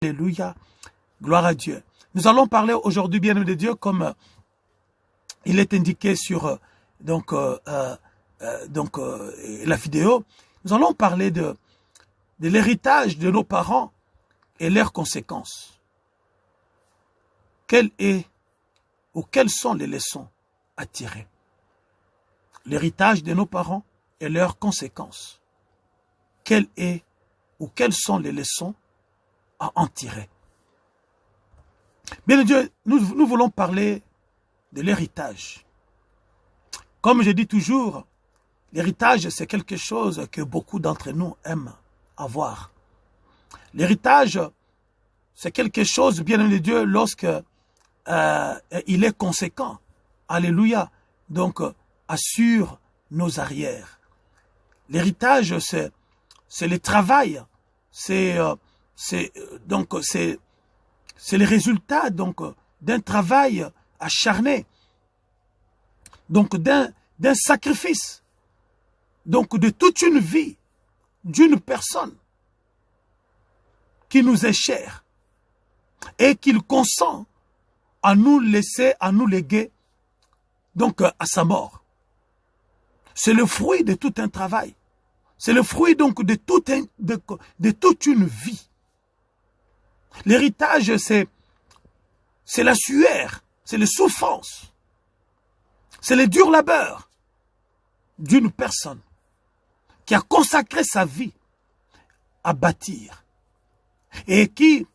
Alléluia, gloire à Dieu. Nous allons parler aujourd'hui, bien-aimé de Dieu, comme il est indiqué sur la vidéo. Nous allons parler de l'héritage de nos parents et leurs conséquences. Quelle est ou quelles sont les leçons à tirer? L'héritage de nos parents et leurs conséquences. Quelle est ou quelles sont les leçons à en tirer? Bien Dieu, nous voulons parler de l'héritage. Comme je dis toujours, l'héritage, c'est quelque chose que beaucoup d'entre nous aiment avoir. L'héritage, c'est quelque chose, bien aimé de Dieu, lorsque il est conséquent. Alléluia. Donc, assure nos arrières. L'héritage, c'est le travail. C'est le résultat d'un travail acharné, donc d'un sacrifice, donc de toute une vie d'une personne qui nous est chère et qu'il consent à nous laisser, à nous léguer donc à sa mort. C'est le fruit de tout un travail. C'est le fruit donc de toute une vie. L'héritage, c'est la sueur, c'est les souffrances, c'est le dur labeur d'une personne qui a consacré sa vie à bâtir et qui,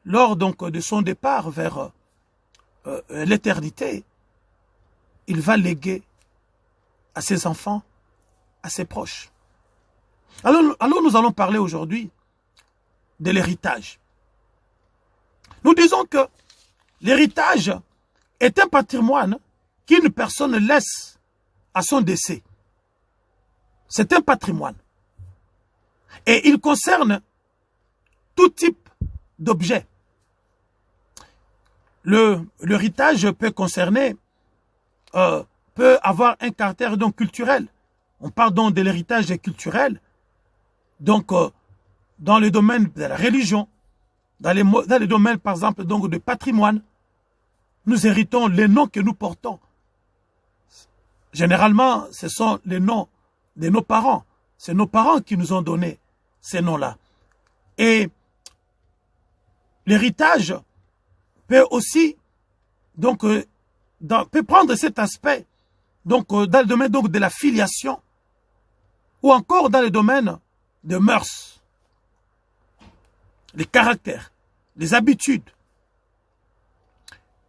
lors donc de son départ vers l'éternité, il va léguer à ses enfants, à ses proches. Alors nous allons parler aujourd'hui de l'héritage. Nous disons que l'héritage est un patrimoine qu'une personne laisse à son décès. C'est un patrimoine. Et il concerne tout type d'objets. L'héritage peut concerner, peut avoir un caractère donc culturel. On parle donc de l'héritage culturel, donc dans le domaine de la religion, dans les domaines, par exemple, donc de patrimoine. Nous héritons les noms que nous portons. Généralement, ce sont les noms de nos parents. C'est nos parents qui nous ont donné ces noms-là. Et l'héritage peut aussi, donc, peut prendre cet aspect, donc, dans le domaine donc, de la filiation, ou encore dans le domaine de mœurs, les caractères, les habitudes.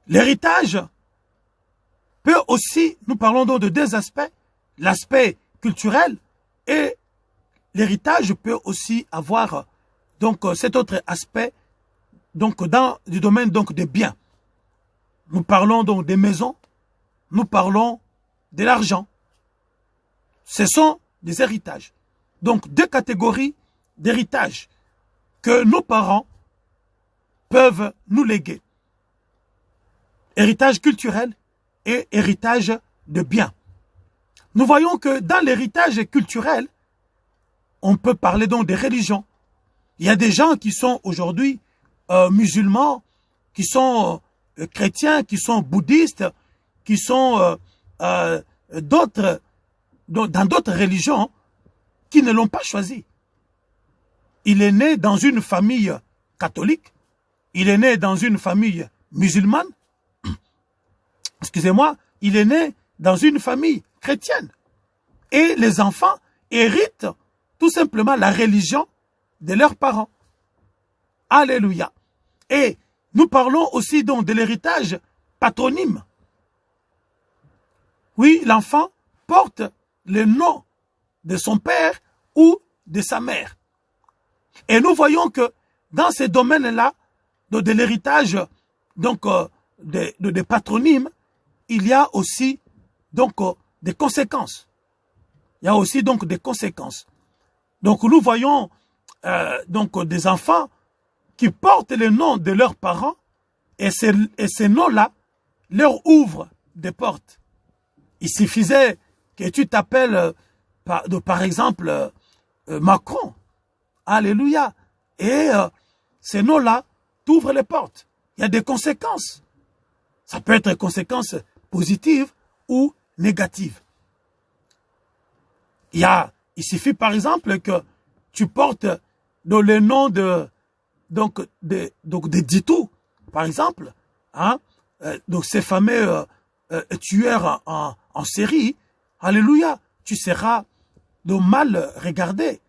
L'héritage peut aussi, nous parlons donc de deux aspects, l'aspect culturel et l'héritage peut aussi avoir donc cet autre aspect donc dans le domaine donc des biens. Nous parlons donc des maisons, nous parlons de l'argent. Ce sont des héritages. Donc deux catégories d'héritage que nos parents peuvent nous léguer. Héritage culturel et héritage de biens. Nous voyons que dans l'héritage culturel, on peut parler donc des religions. Il y a des gens qui sont aujourd'hui musulmans, qui sont chrétiens, qui sont bouddhistes, qui sont dans d'autres religions qui ne l'ont pas choisi. Il est né dans une famille catholique, il est né dans une famille musulmane, excusez-moi, il est né dans une famille chrétienne. Et les enfants héritent tout simplement la religion de leurs parents. Alléluia. Et nous parlons aussi donc de l'héritage patronyme. Oui, l'enfant porte le nom de son père ou de sa mère. Et nous voyons que dans ces domaines-là, de l'héritage donc de patronymes, il y a aussi donc des conséquences. Il y a aussi donc des conséquences. Donc nous voyons donc des enfants qui portent le nom de leurs parents et ces noms-là leur ouvrent des portes. Il suffisait que tu t'appelles par exemple Macron. Alléluia. Et ces noms-là t'ouvrent les portes. Il y a des conséquences. Ça peut être des conséquences positives ou négatives. Il suffit par exemple que tu portes dans le nom de Ditou, par exemple, hein, donc ces fameux tueurs en série, alléluia, tu seras de mal regardé.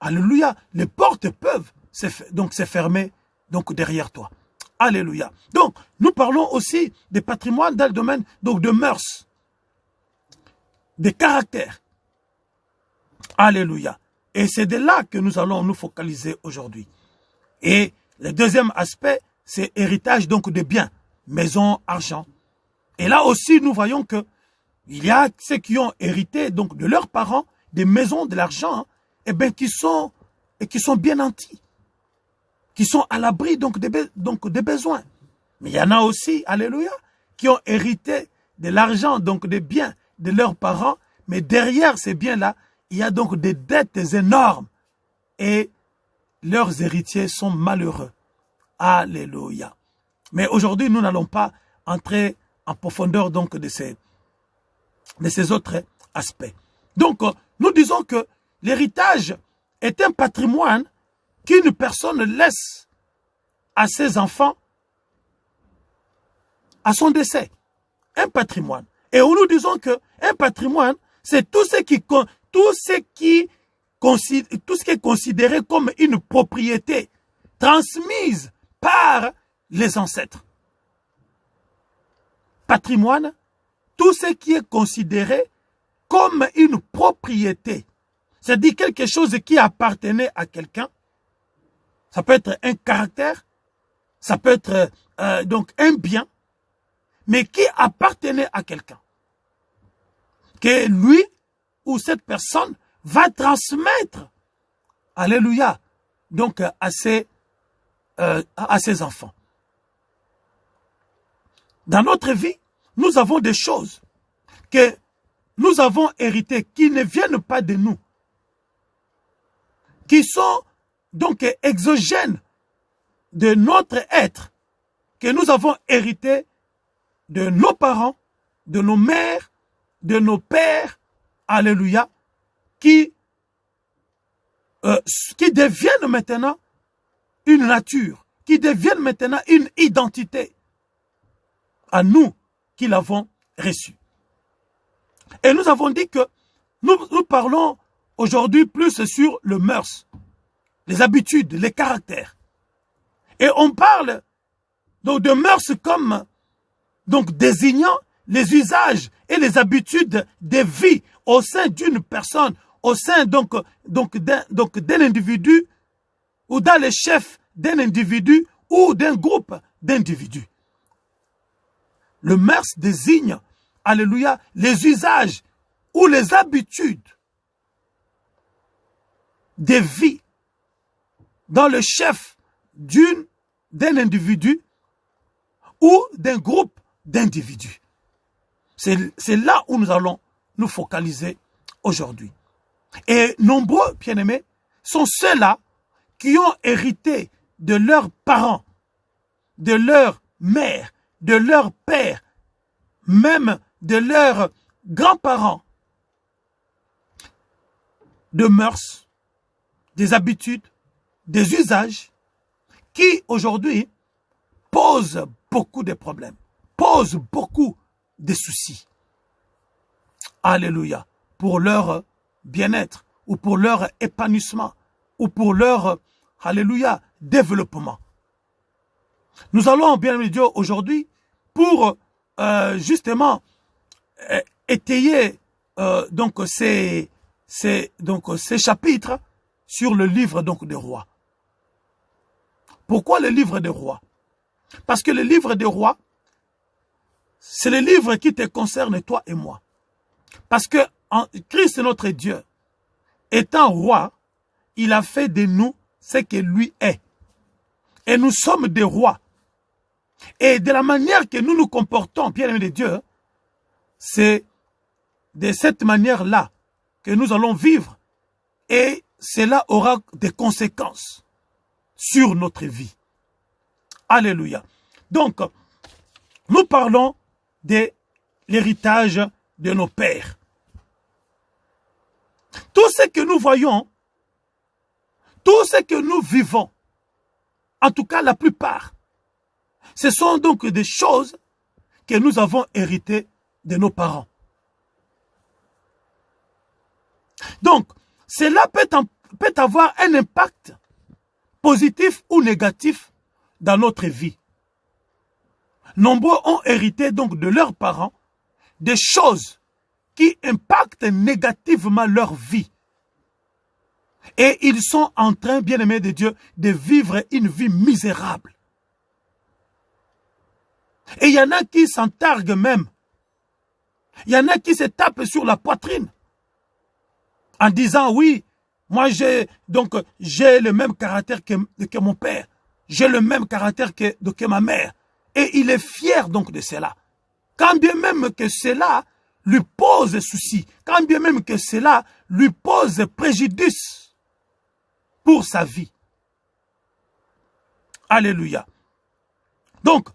Alléluia, les portes peuvent se fermer donc derrière toi. Alléluia. Donc, nous parlons aussi des patrimoines dans le domaine donc de mœurs, des caractères. Alléluia. Et c'est de là que nous allons nous focaliser aujourd'hui. Et le deuxième aspect, c'est héritage donc de biens, maison, argent. Et là aussi, nous voyons que il y a ceux qui ont hérité donc de leurs parents des maisons, de l'argent, hein, et bien qui sont bien nantis, qui sont à l'abri donc des besoins. Mais il y en a aussi, alléluia, qui ont hérité de l'argent, donc des biens de leurs parents, mais derrière ces biens-là, il y a donc des dettes énormes et leurs héritiers sont malheureux. Alléluia. Mais aujourd'hui, nous n'allons pas entrer en profondeur donc de ces autres aspects. Donc, nous disons que l'héritage est un patrimoine qu'une personne laisse à ses enfants à son décès. Un patrimoine. Et nous disons que un patrimoine, c'est tout ce qui est considéré comme une propriété transmise par les ancêtres. Patrimoine, tout ce qui est considéré comme une propriété, c'est-à-dire quelque chose qui appartenait à quelqu'un. Ça peut être un caractère, ça peut être donc un bien, mais qui appartenait à quelqu'un. Que lui ou cette personne va transmettre, alléluia, donc à ses enfants. Dans notre vie, nous avons des choses que nous avons héritées qui ne viennent pas de nous, qui sont donc exogènes de notre être, que nous avons hérité de nos parents, de nos mères, de nos pères, alléluia, qui deviennent maintenant une nature, qui deviennent maintenant une identité à nous qui l'avons reçu. Et nous avons dit que nous parlons aujourd'hui plus sur le mœurs, les habitudes, les caractères. Et on parle donc de mœurs comme donc désignant les usages et les habitudes de vie au sein d'une personne, au sein donc d'un individu ou dans le chef d'un individu ou d'un groupe d'individus. Le mœurs désigne, alléluia, les usages ou les habitudes de vie dans le chef d'un individu ou d'un groupe d'individus. C'est là où nous allons nous focaliser aujourd'hui. Et nombreux, bien-aimés, sont ceux-là qui ont hérité de leurs parents, de leurs mères, de leurs pères, même de leurs grands-parents, de mœurs, des habitudes, des usages, qui aujourd'hui posent beaucoup de problèmes, posent beaucoup de soucis. Alléluia. Pour leur bien-être, ou pour leur épanouissement, ou pour leur, alléluia, développement. Nous allons, bien évidemment, aujourd'hui, pour justement étayer donc ces chapitres sur le livre donc des rois. Pourquoi le livre des rois? Parce que le livre des rois, c'est le livre qui te concerne toi et moi. Parce que Christ notre Dieu, étant roi, il a fait de nous ce que lui est. Et nous sommes des rois. Et de la manière que nous nous comportons, bien-aimés de Dieu, c'est de cette manière-là que nous allons vivre. Et cela aura des conséquences sur notre vie. Alléluia. Donc, nous parlons de l'héritage de nos pères. Tout ce que nous voyons, tout ce que nous vivons, en tout cas la plupart, ce sont donc des choses que nous avons héritées de nos parents. Donc, cela peut avoir un impact positif ou négatif dans notre vie. Nombreux ont hérité donc de leurs parents des choses qui impactent négativement leur vie. Et ils sont en train, bien-aimés de Dieu, de vivre une vie misérable. Et il y en a qui s'en targuent même. Il y en a qui se tapent sur la poitrine en disant, oui, moi j'ai le même caractère que mon père. J'ai le même caractère que ma mère. Et il est fier donc de cela. Quand bien même que cela lui pose souci, quand bien même que cela lui pose préjudice pour sa vie. Alléluia. Donc,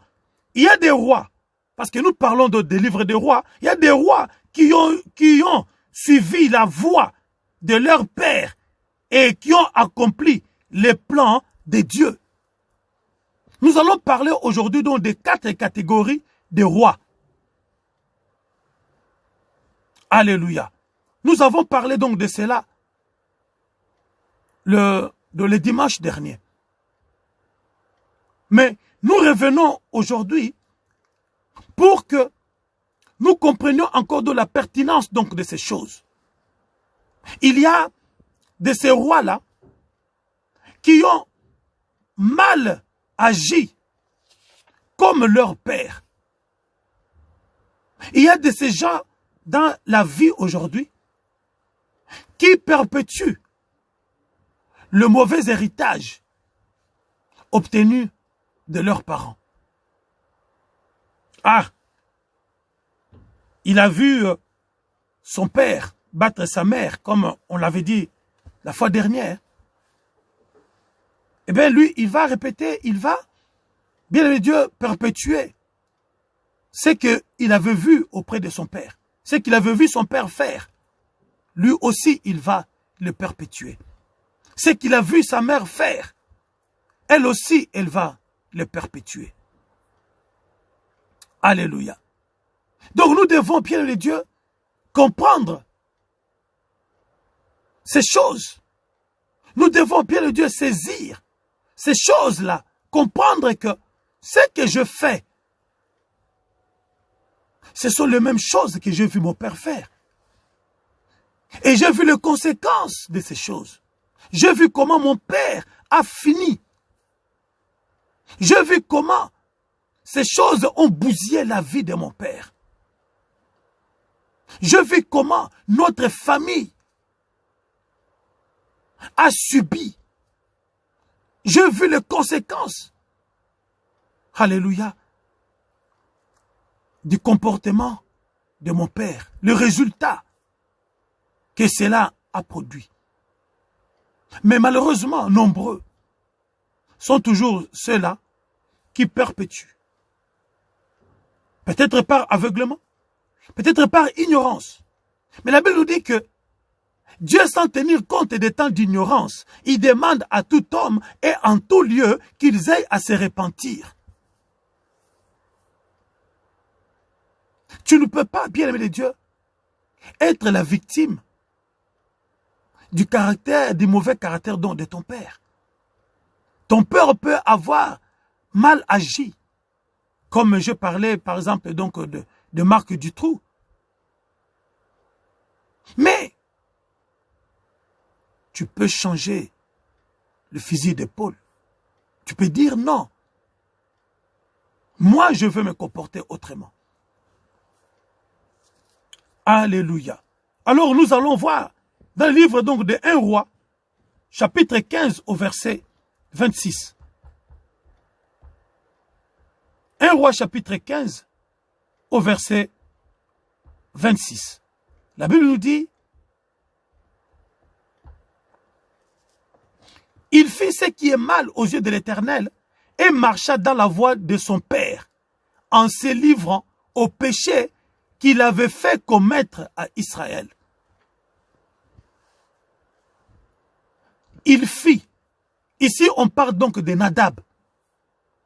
il y a des rois, parce que nous parlons des livres des rois, il y a des rois qui ont suivi la voie de leur père et qui ont accompli les plans de Dieu. Nous allons parler aujourd'hui donc des 4 catégories de rois. Alléluia. Nous avons parlé donc de cela le dimanche dernier. Mais nous revenons aujourd'hui pour que nous comprenions encore de la pertinence donc de ces choses. Il y a de ces rois-là qui ont mal agi comme leur père. Il y a de ces gens dans la vie aujourd'hui qui perpétuent le mauvais héritage obtenu de leurs parents. Ah, il a vu son père battre sa mère, comme on l'avait dit la fois dernière. Eh bien, lui, il va répéter, il va, bien aimé Dieu, perpétuer ce qu'il avait vu auprès de son père, ce qu'il avait vu son père faire. Lui aussi, il va le perpétuer. Ce qu'il a vu sa mère faire, elle aussi, elle va le perpétuer. Alléluia. Donc nous devons, bien aimé Dieu, comprendre ces choses. Nous devons, bien aimé Dieu, saisir ces choses-là, comprendre que ce que je fais, ce sont les mêmes choses que j'ai vu mon père faire. Et j'ai vu les conséquences de ces choses. J'ai vu comment mon père a fini. J'ai vu comment ces choses ont bousillé la vie de mon père. J'ai vu comment notre famille a subi. J'ai vu les conséquences. Alléluia. Du comportement de mon père. Le résultat que cela a produit. Mais malheureusement, nombreux sont toujours ceux-là qui perpétuent. Peut-être par aveuglement, peut-être par ignorance. Mais la Bible nous dit que Dieu, sans tenir compte des temps d'ignorance, il demande à tout homme et en tout lieu qu'ils aillent à se repentir. Tu ne peux pas, bien-aimé de Dieu, être la victime du mauvais caractère de ton père. Ton père peut avoir mal agi. Comme je parlais, par exemple, donc de Marc Dutroux. Mais, tu peux changer le fusil d'épaule. Tu peux dire non. Moi, je veux me comporter autrement. Alléluia. Alors, nous allons voir dans le livre donc de 1 roi, chapitre 15 au verset 26. 1 roi chapitre 15 au verset 26. La Bible nous dit, Il fit ce qui est mal aux yeux de l'Éternel et marcha dans la voie de son père, en se livrant au péché qu'il avait fait commettre à Israël. Il fit. Ici, on parle donc de Nadab,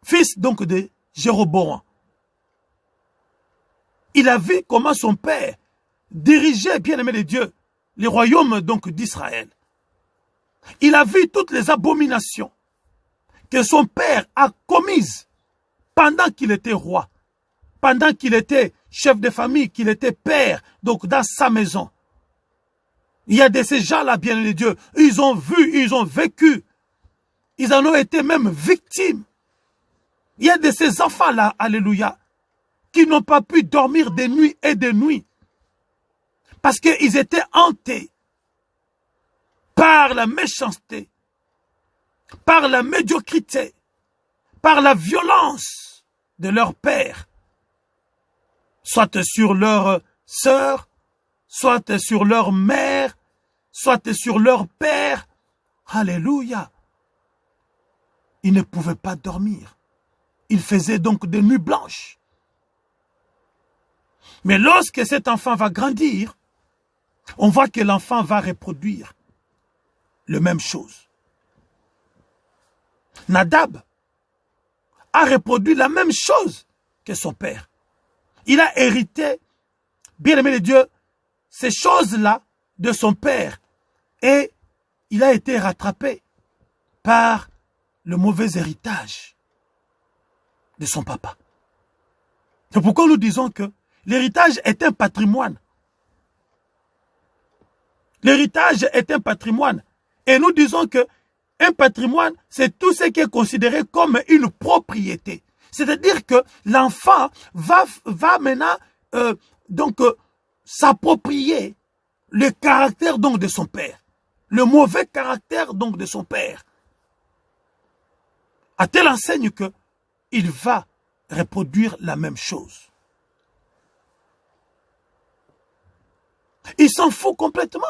fils donc de Jéroboam. Il a vu comment son père dirigeait, bien-aimé de Dieu, les royaumes donc d'Israël. Il a vu toutes les abominations que son père a commises pendant qu'il était roi, pendant qu'il était chef de famille, qu'il était père, donc dans sa maison. Il y a de ces gens-là, bien-aimé de Dieu, ils ont vu, ils ont vécu, ils en ont été même victimes. Il y a de ces enfants-là, alléluia, qui n'ont pas pu dormir de nuit et de nuit parce qu'ils étaient hantés par la méchanceté, par la médiocrité, par la violence de leur père, soit sur leur sœur, soit sur leur mère, soit sur leur père. Alléluia. Ils ne pouvaient pas dormir. Ils faisaient donc des nuits blanches. Mais lorsque cet enfant va grandir, on voit que l'enfant va reproduire la même chose. Nadab a reproduit la même chose que son père. Il a hérité, bien-aimé de Dieu, ces choses-là de son père. Et il a été rattrapé par le mauvais héritage de son papa. C'est pourquoi nous disons que l'héritage est un patrimoine. L'héritage est un patrimoine. Et nous disons que un patrimoine, c'est tout ce qui est considéré comme une propriété. C'est-à-dire que l'enfant va maintenant s'approprier le caractère donc de son père. Le mauvais caractère donc de son père. À telle enseigne que il va reproduire la même chose. Il s'en fout complètement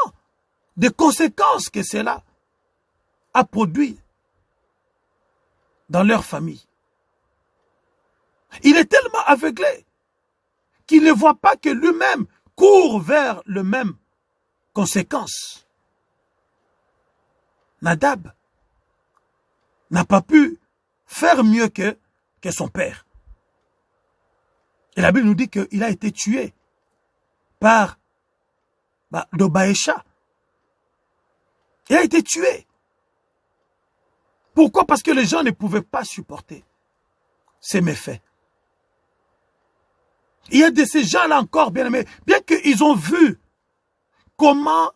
des conséquences que cela a produit dans leur famille. Il est tellement aveuglé qu'il ne voit pas que lui-même court vers les mêmes conséquences. Nadab n'a pas pu faire mieux que son père. Et la Bible nous dit qu'il a été tué par Dobaïcha. Il a été tué. Pourquoi? Parce que les gens ne pouvaient pas supporter ces méfaits. Il y a de ces gens-là encore, bien aimés, bien qu'ils ont vu comment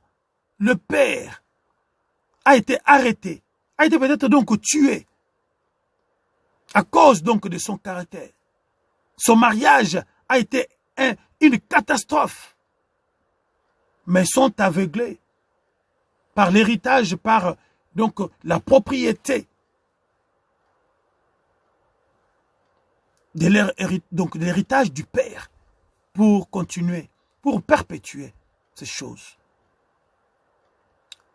le père a été arrêté, a été peut-être donc tué à cause donc de son caractère. Son mariage a été une catastrophe. Mais sont aveuglés par l'héritage, par donc la propriété de l'héritage du père pour continuer, pour perpétuer ces choses.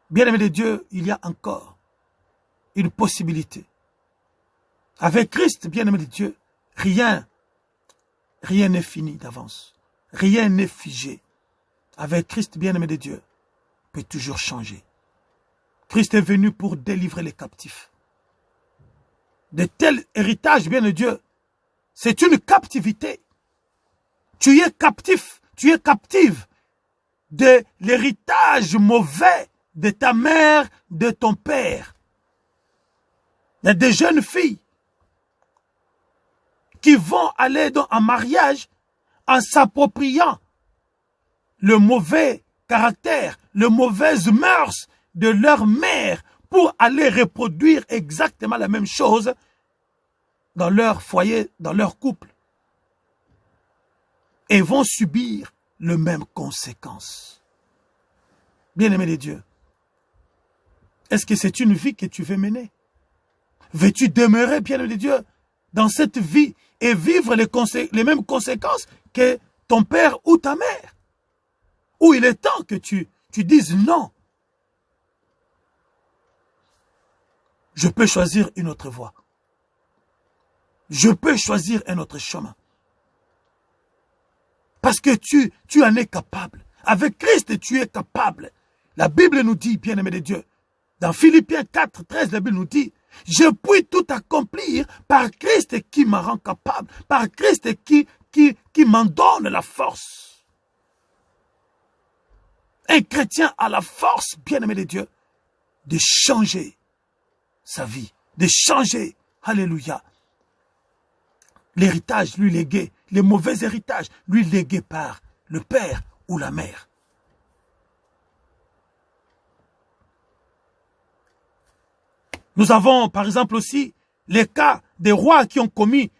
Bien-aimé de Dieu, il y a encore une possibilité. Avec Christ, bien-aimé de Dieu, rien n'est fini d'avance. Rien n'est figé. Avec Christ, bien-aimé de Dieu, peut toujours changer. Christ est venu pour délivrer les captifs. De tels héritages, bien de Dieu, c'est une captivité. Tu es captif, tu es captive de l'héritage mauvais de ta mère, de ton père. Il y a des jeunes filles qui vont aller en mariage en s'appropriant le mauvais caractère, les mauvaises mœurs de leur mère pour aller reproduire exactement la même chose dans leur foyer, dans leur couple. Et vont subir les mêmes conséquences. Bien-aimé de Dieu, est-ce que c'est une vie que tu veux mener? Veux-tu demeurer, bien-aimé de Dieu, dans cette vie et vivre les mêmes conséquences que ton père ou ta mère? Ou il est temps que tu dises non. je peux choisir une autre voie. Je peux choisir un autre chemin. Parce que tu en es capable. Avec Christ, tu es capable. La Bible nous dit, bien-aimé de Dieu, dans Philippiens 4, 13, la Bible nous dit, je puis tout accomplir par Christ qui me rend capable, par Christ qui m'en donne la force. Un chrétien a la force, bien-aimé de Dieu, de changer sa vie, de changer, alléluia, l'héritage lui légué, les mauvais héritages lui légués par le père ou la mère. Nous avons par exemple aussi les cas des rois qui ont commis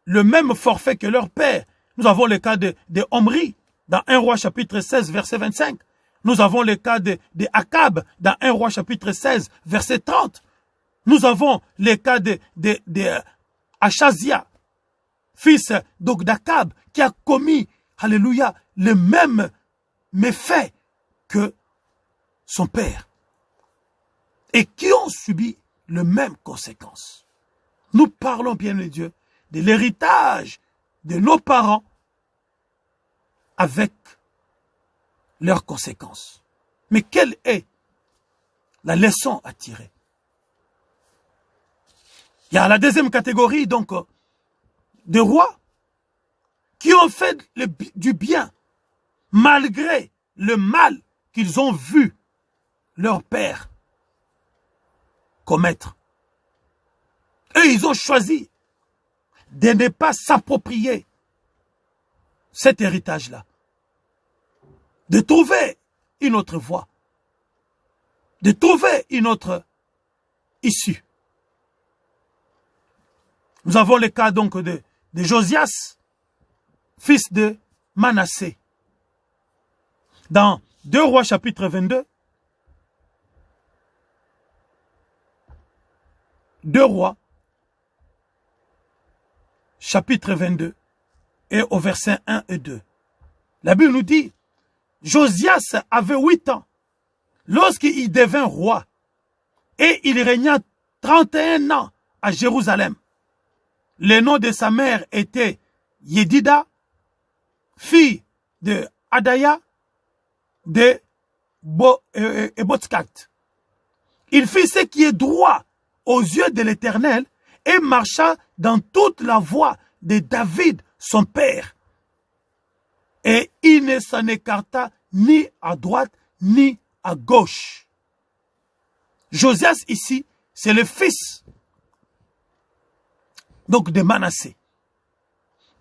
le même forfait que leur père. Nous avons le cas de Omri dans 1 roi chapitre 16 verset 25. Nous avons le cas de Akab dans 1 roi chapitre 16 verset 30. Nous avons le cas de Achazia, fils d'Akab, qui a commis, alléluia, le même méfait que son père et qui ont subi les mêmes conséquences. Nous parlons, bien de Dieu, de l'héritage de nos parents avec leurs conséquences. Mais quelle est la leçon à tirer? Il y a la deuxième catégorie, donc, de rois qui ont fait du bien malgré le mal qu'ils ont vu leur père commettre. Eux, ils ont choisi de ne pas s'approprier cet héritage-là, de trouver une autre voie, de trouver une autre issue. Nous avons le cas donc de Josias, fils de Manassé. Dans 2 Rois chapitre 22, 2 Rois chapitre 22 et au verset 1 et 2. La Bible nous dit, Josias avait 8 ans lorsqu'il devint roi et il régna 31 ans à Jérusalem. Le nom de sa mère était Yedida, fille de Adaya de Botskat. Il fit ce qui est droit aux yeux de l'Éternel et marcha dans toute la voie de David, son père. Et il ne s'en écarta ni à droite ni à gauche. Josias ici, c'est le fils donc de Manassé.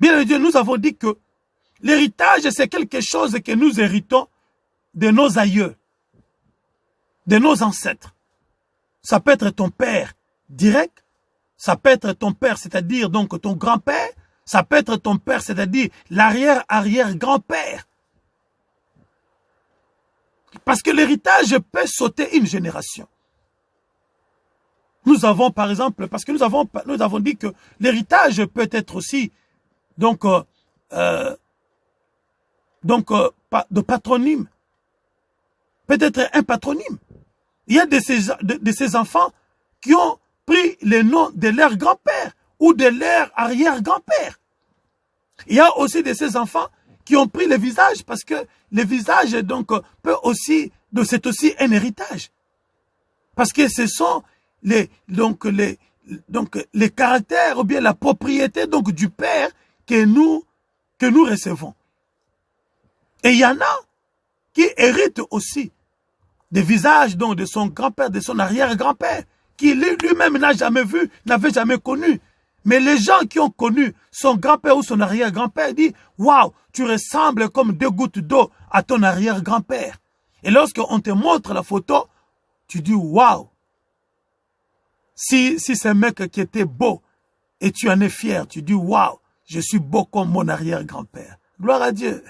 Bien Dieu, nous avons dit que l'héritage, c'est quelque chose que nous héritons de nos aïeux, de nos ancêtres. Ça peut être ton père direct, ça peut être ton père, c'est-à-dire donc ton grand-père, ça peut être ton père, c'est-à-dire l'arrière-arrière-grand-père. Parce que l'héritage peut sauter une génération. Nous avons par exemple, parce que nous avons dit que l'héritage peut être aussi de patronyme. Peut-être un patronyme. Il y a de ces enfants qui ont pris le nom de leur grand-père ou de leur arrière-grand-père. Il y a aussi de ces enfants qui ont pris le visage parce que le visage donc peut aussi, c'est aussi un héritage. Parce que ce sont les caractères ou bien la propriété donc du père que nous recevons. Et il y en a qui héritent aussi des visages donc de son grand-père, de son arrière-grand-père, qui lui-même n'a jamais vu, n'avait jamais connu. Mais les gens qui ont connu son grand-père ou son arrière-grand-père disent « Waouh, tu ressembles comme 2 gouttes d'eau à ton arrière-grand-père. » Et lorsqu'on te montre la photo, tu dis « Waouh, si c'est un mec qui était beau et tu en es fier, tu dis « Waouh, je suis beau comme mon arrière-grand-père. » Gloire à Dieu.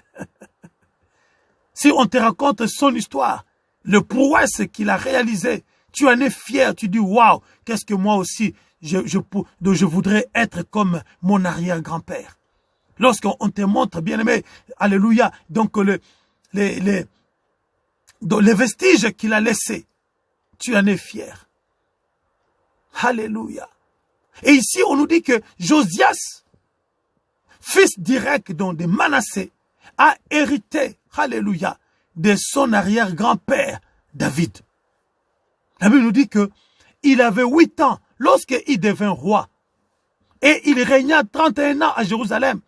Si on te raconte son histoire, le prouesse qu'il a réalisé, tu en es fier, tu dis « Waouh, qu'est-ce que moi aussi je voudrais être comme mon arrière-grand-père. » Lorsqu'on te montre, bien-aimé, alléluia, donc les vestiges qu'il a laissés, tu en es fier. Alléluia. Et ici, on nous dit que Josias, fils direct donc de Manassé, a hérité, alléluia, de son arrière-grand-père, David. La Bible nous dit que il avait 8 ans lorsqu'il devint roi. Et il régna 31 ans à Jérusalem.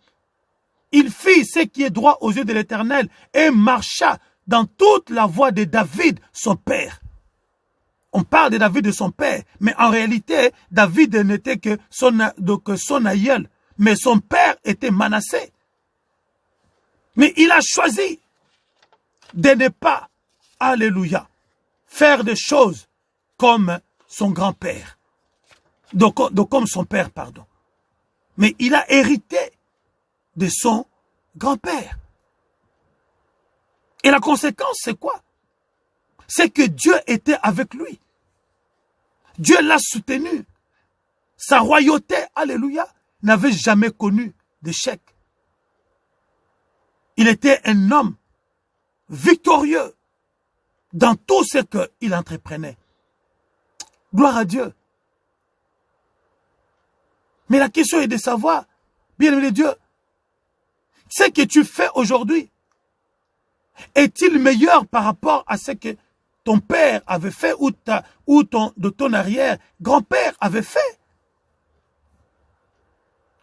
Il fit ce qui est droit aux yeux de l'Éternel et marcha dans toute la voie de David, son père. On parle de David de son père, mais en réalité, David n'était que son aïeul. Mais son père était Manassé. Mais il a choisi de ne pas, alléluia, faire des choses comme son grand-père. Comme son père, pardon. Mais il a hérité de son grand-père. Et la conséquence, c'est quoi? C'est que Dieu était avec lui. Dieu l'a soutenu. Sa royauté, alléluia, n'avait jamais connu d'échec. Il était un homme victorieux dans tout ce qu'il entreprenait. Gloire à Dieu. Mais la question est de savoir, bien-aimé Dieu, ce que tu fais aujourd'hui, est-il meilleur par rapport à ce que ton père avait fait ou ton arrière-grand-père avait fait?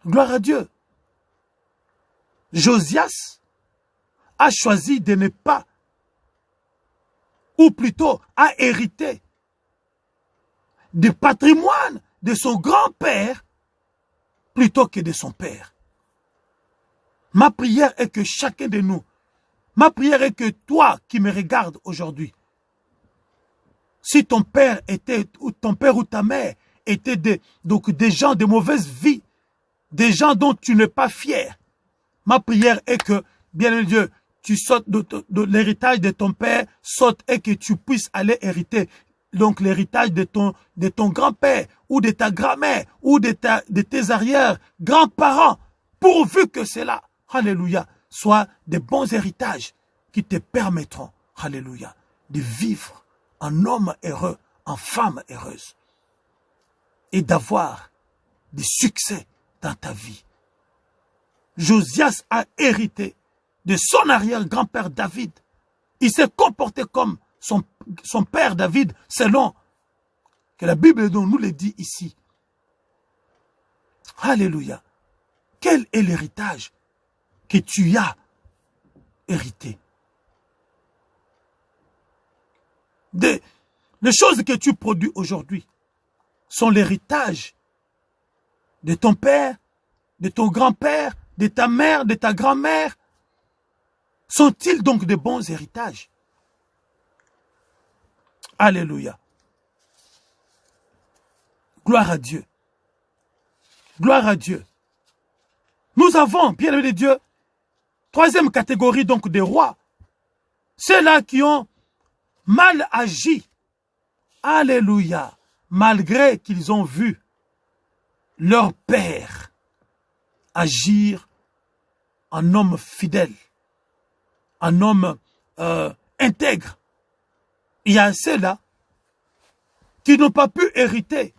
Gloire à Dieu. Josias a choisi de ne pas, ou plutôt a hérité du patrimoine de son grand-père plutôt que de son père. Ma prière est que chacun de nous, ma prière est que toi qui me regardes aujourd'hui, si ton père ou ta mère étaient des gens de mauvaise vie, des gens dont tu n'es pas fier, ma prière est que, bien aimé Dieu, tu sautes de l'héritage de ton père, saute et que tu puisses aller hériter donc l'héritage de ton grand-père ou de ta grand-mère ou de tes arrière-grands-parents, pourvu que cela, alléluia, soit des bons héritages qui te permettront, alléluia, de vivre en homme heureux, en femme heureuse et d'avoir des succès dans ta vie. Josias a hérité de son arrière-grand-père David. Il s'est comporté comme son père David, selon que la Bible nous le dit ici. Alléluia. Quel est l'héritage que tu as hérité? Les choses que tu produis aujourd'hui sont l'héritage de ton père, de ton grand-père, de ta mère, de ta grand-mère. Sont-ils donc de bons héritages? Alléluia. Gloire à Dieu. Gloire à Dieu. Nous avons, bien aimé de Dieu, troisième catégorie donc des rois. Ceux-là qui ont mal agi. Alléluia. Malgré qu'ils ont vu leur père agir en homme fidèle, en homme intègre. Il y a ceux-là qui n'ont pas pu hériter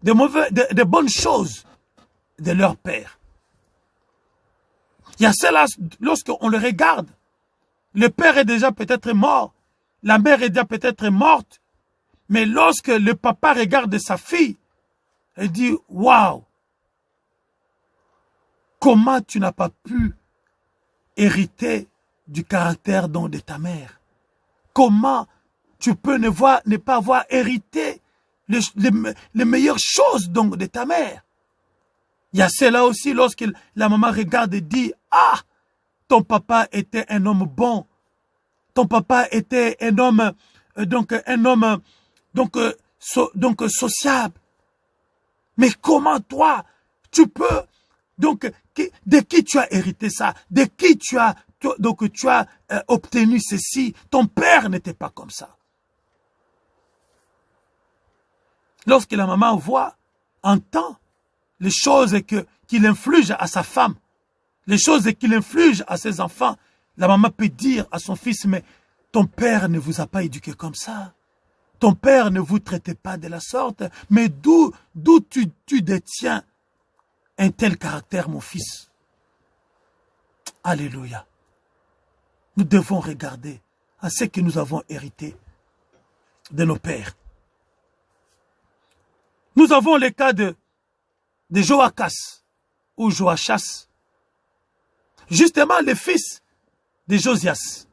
de bonnes choses de leur père. Il y a ceux-là, lorsqu'on le regarde, le père est déjà peut-être mort, la mère est déjà peut-être morte, mais lorsque le papa regarde sa fille, il dit, waouh, comment tu n'as pas pu hériter du caractère donc de ta mère? Comment tu peux ne pas avoir hérité les meilleures choses donc de ta mère? Il y a cela aussi lorsque la maman regarde et dit, ah, ton papa était un homme bon, ton papa était un homme sociable. Mais comment toi, tu peux, donc, de qui tu as hérité ça? De qui tu as obtenu ceci? Ton père n'était pas comme ça. Lorsque la maman voit, entend les choses qu'il inflige à sa femme, les choses qu'il inflige à ses enfants, la maman peut dire à son fils, mais ton père ne vous a pas éduqué comme ça. ton père ne vous traitait pas de la sorte, mais d'où tu détiens un tel caractère, mon fils? Alléluia. Nous devons regarder à ce que nous avons hérité de nos pères. Nous avons le cas de Joachas ou Joachas, justement le fils de Josias.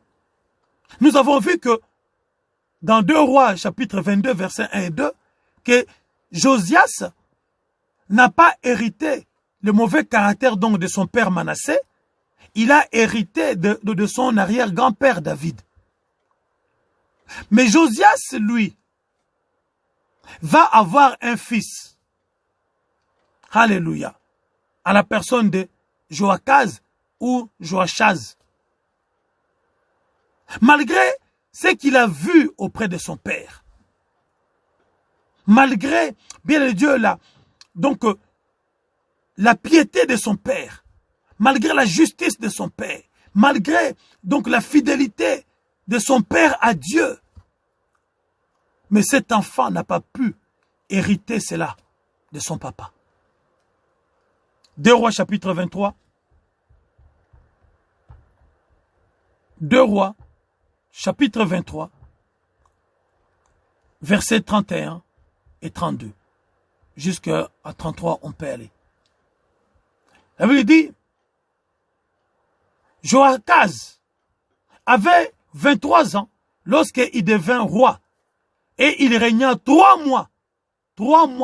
Nous avons vu que dans 2 Rois, chapitre 22, versets 1 et 2, que Josias n'a pas hérité le mauvais caractère donc de son père Manassé, il a hérité de son arrière-grand-père David. Mais Josias, lui, va avoir un fils. Alléluia. À la personne de Joachaz ou Joachaz. Malgré ce qu'il a vu auprès de son père. Malgré, bien le Dieu, la piété de son père. Malgré la justice de son père. Malgré donc la fidélité de son père à Dieu. Mais cet enfant n'a pas pu hériter cela de son papa. 2 Rois chapitre 23. 2 Rois chapitre 23, versets 31 et 32. Jusqu'à 33, on peut aller. La Bible dit, Joachaz avait 23 ans lorsqu'il devint roi. Et il régna 3 mois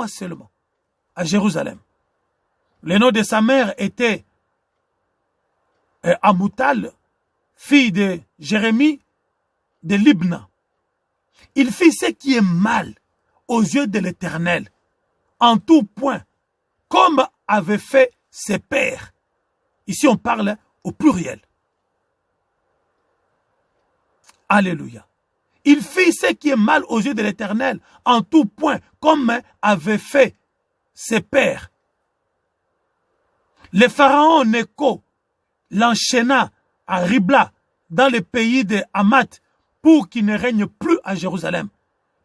seulement, à Jérusalem. Le nom de sa mère était Amoutal, fille de Jérémie de Libna. Il fit ce qui est mal aux yeux de l'Éternel, en tout point, comme avaient fait ses pères. Ici, on parle au pluriel. Alléluia. Il fit ce qui est mal aux yeux de l'Éternel, en tout point, comme avaient fait ses pères. Le pharaon Néco l'enchaîna à Ribla, dans le pays de Hamath, pour qu'il ne règne plus à Jérusalem.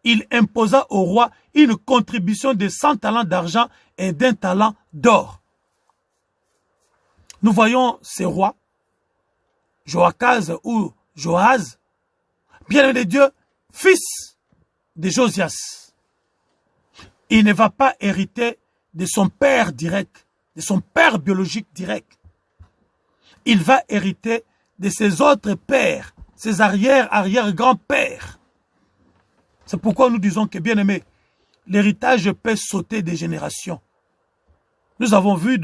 Il imposa au roi une contribution de 100 talents d'argent et d'1 talent d'or. Nous voyons ces rois, Joachaz ou Joaz, bien-aimé de Dieu, fils de Josias. Il ne va pas hériter de son père direct, de son père biologique direct. Il va hériter de ses autres pères, ses arrière-grands-pères. C'est pourquoi nous disons que, bien aimé, l'héritage peut sauter des générations. Nous avons vu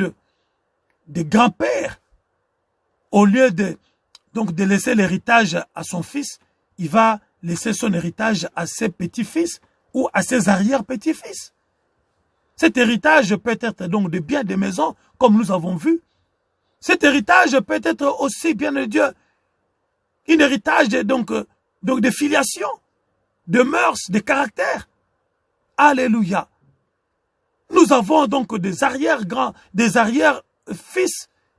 des grands-pères, au lieu de laisser l'héritage à son fils, il va laisser son héritage à ses petits-fils ou à ses arrière-petits-fils. Cet héritage peut être donc de biens, de maisons, comme nous avons vu. Cet héritage peut être aussi, bien de Dieu, un héritage de filiation, de mœurs, de caractère. Alléluia. Nous avons donc des arrière-fils,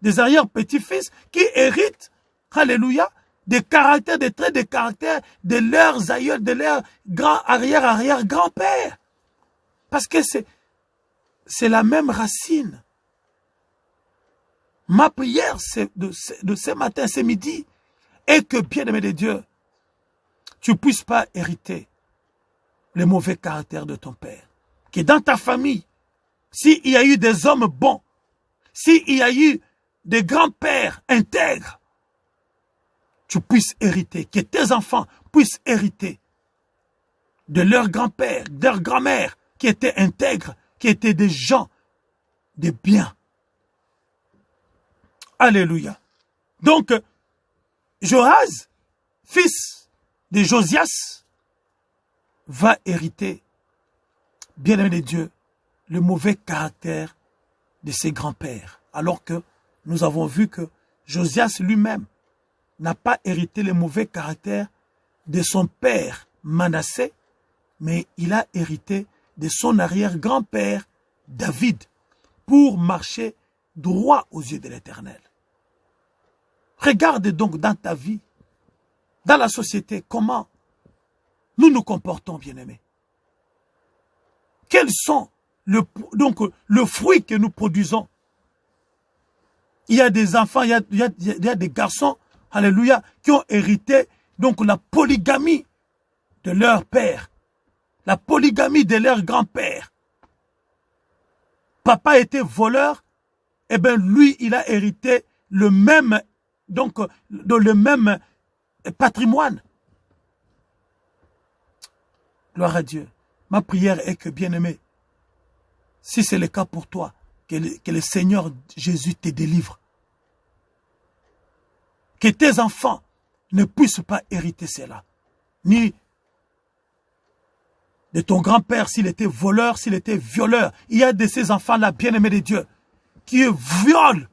des arrière-petits-fils qui héritent, alléluia, des caractères, des traits de caractère de leurs aïeux, de leurs arrière-grands-pères. Parce que c'est la même racine. Ma prière de ce matin, ce midi, est que, bien-aimé de Dieu, tu ne puisses pas hériter le mauvais caractère de ton père. Que dans ta famille, s'il y a eu des hommes bons, s'il y a eu des grands-pères intègres, tu puisses hériter, que tes enfants puissent hériter de leur grand-père, de leur grand-mère, qui étaient intègres, qui étaient des gens de bien. Alléluia. Donc, Joaz, fils de Josias, va hériter, bien-aimé de Dieu, le mauvais caractère de ses grands-pères. Alors que nous avons vu que Josias lui-même n'a pas hérité le mauvais caractère de son père Manassé, mais il a hérité de son arrière-grand-père David pour marcher droit aux yeux de l'Éternel. Regarde donc dans ta vie, dans la société, comment nous nous comportons, bien-aimés? Quels sont le fruit que nous produisons? Il y a des enfants, il y a des garçons, alléluia, qui ont hérité donc la polygamie de leur père, la polygamie de leur grand-père. Papa était voleur, et bien lui, il a hérité le même patrimoine. Gloire à Dieu. Ma prière est que, bien-aimé, si c'est le cas pour toi, que le Seigneur Jésus te délivre. Que tes enfants ne puissent pas hériter cela. Ni de ton grand-père s'il était voleur, s'il était violeur. Il y a de ces enfants-là, bien-aimés de Dieu, qui violent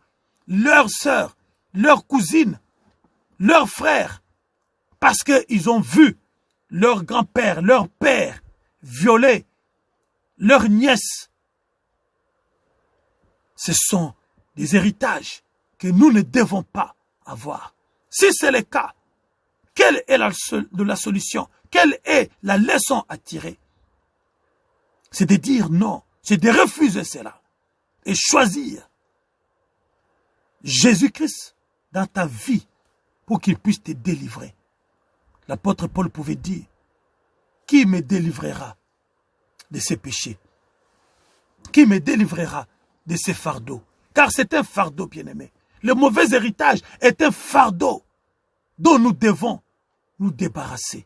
leurs sœurs, leurs cousines, leurs frères, parce qu'ils ont vu leur grand-père, leur père violer leur nièce. Ce sont des héritages que nous ne devons pas avoir. Si c'est le cas, quelle est la solution? Quelle est la leçon à tirer? C'est de dire non, c'est de refuser cela et choisir Jésus-Christ dans ta vie pour qu'il puisse te délivrer. L'apôtre Paul pouvait dire, qui me délivrera de ces péchés? Qui me délivrera de ces fardeaux? Car c'est un fardeau, bien-aimé. Le mauvais héritage est un fardeau dont nous devons nous débarrasser.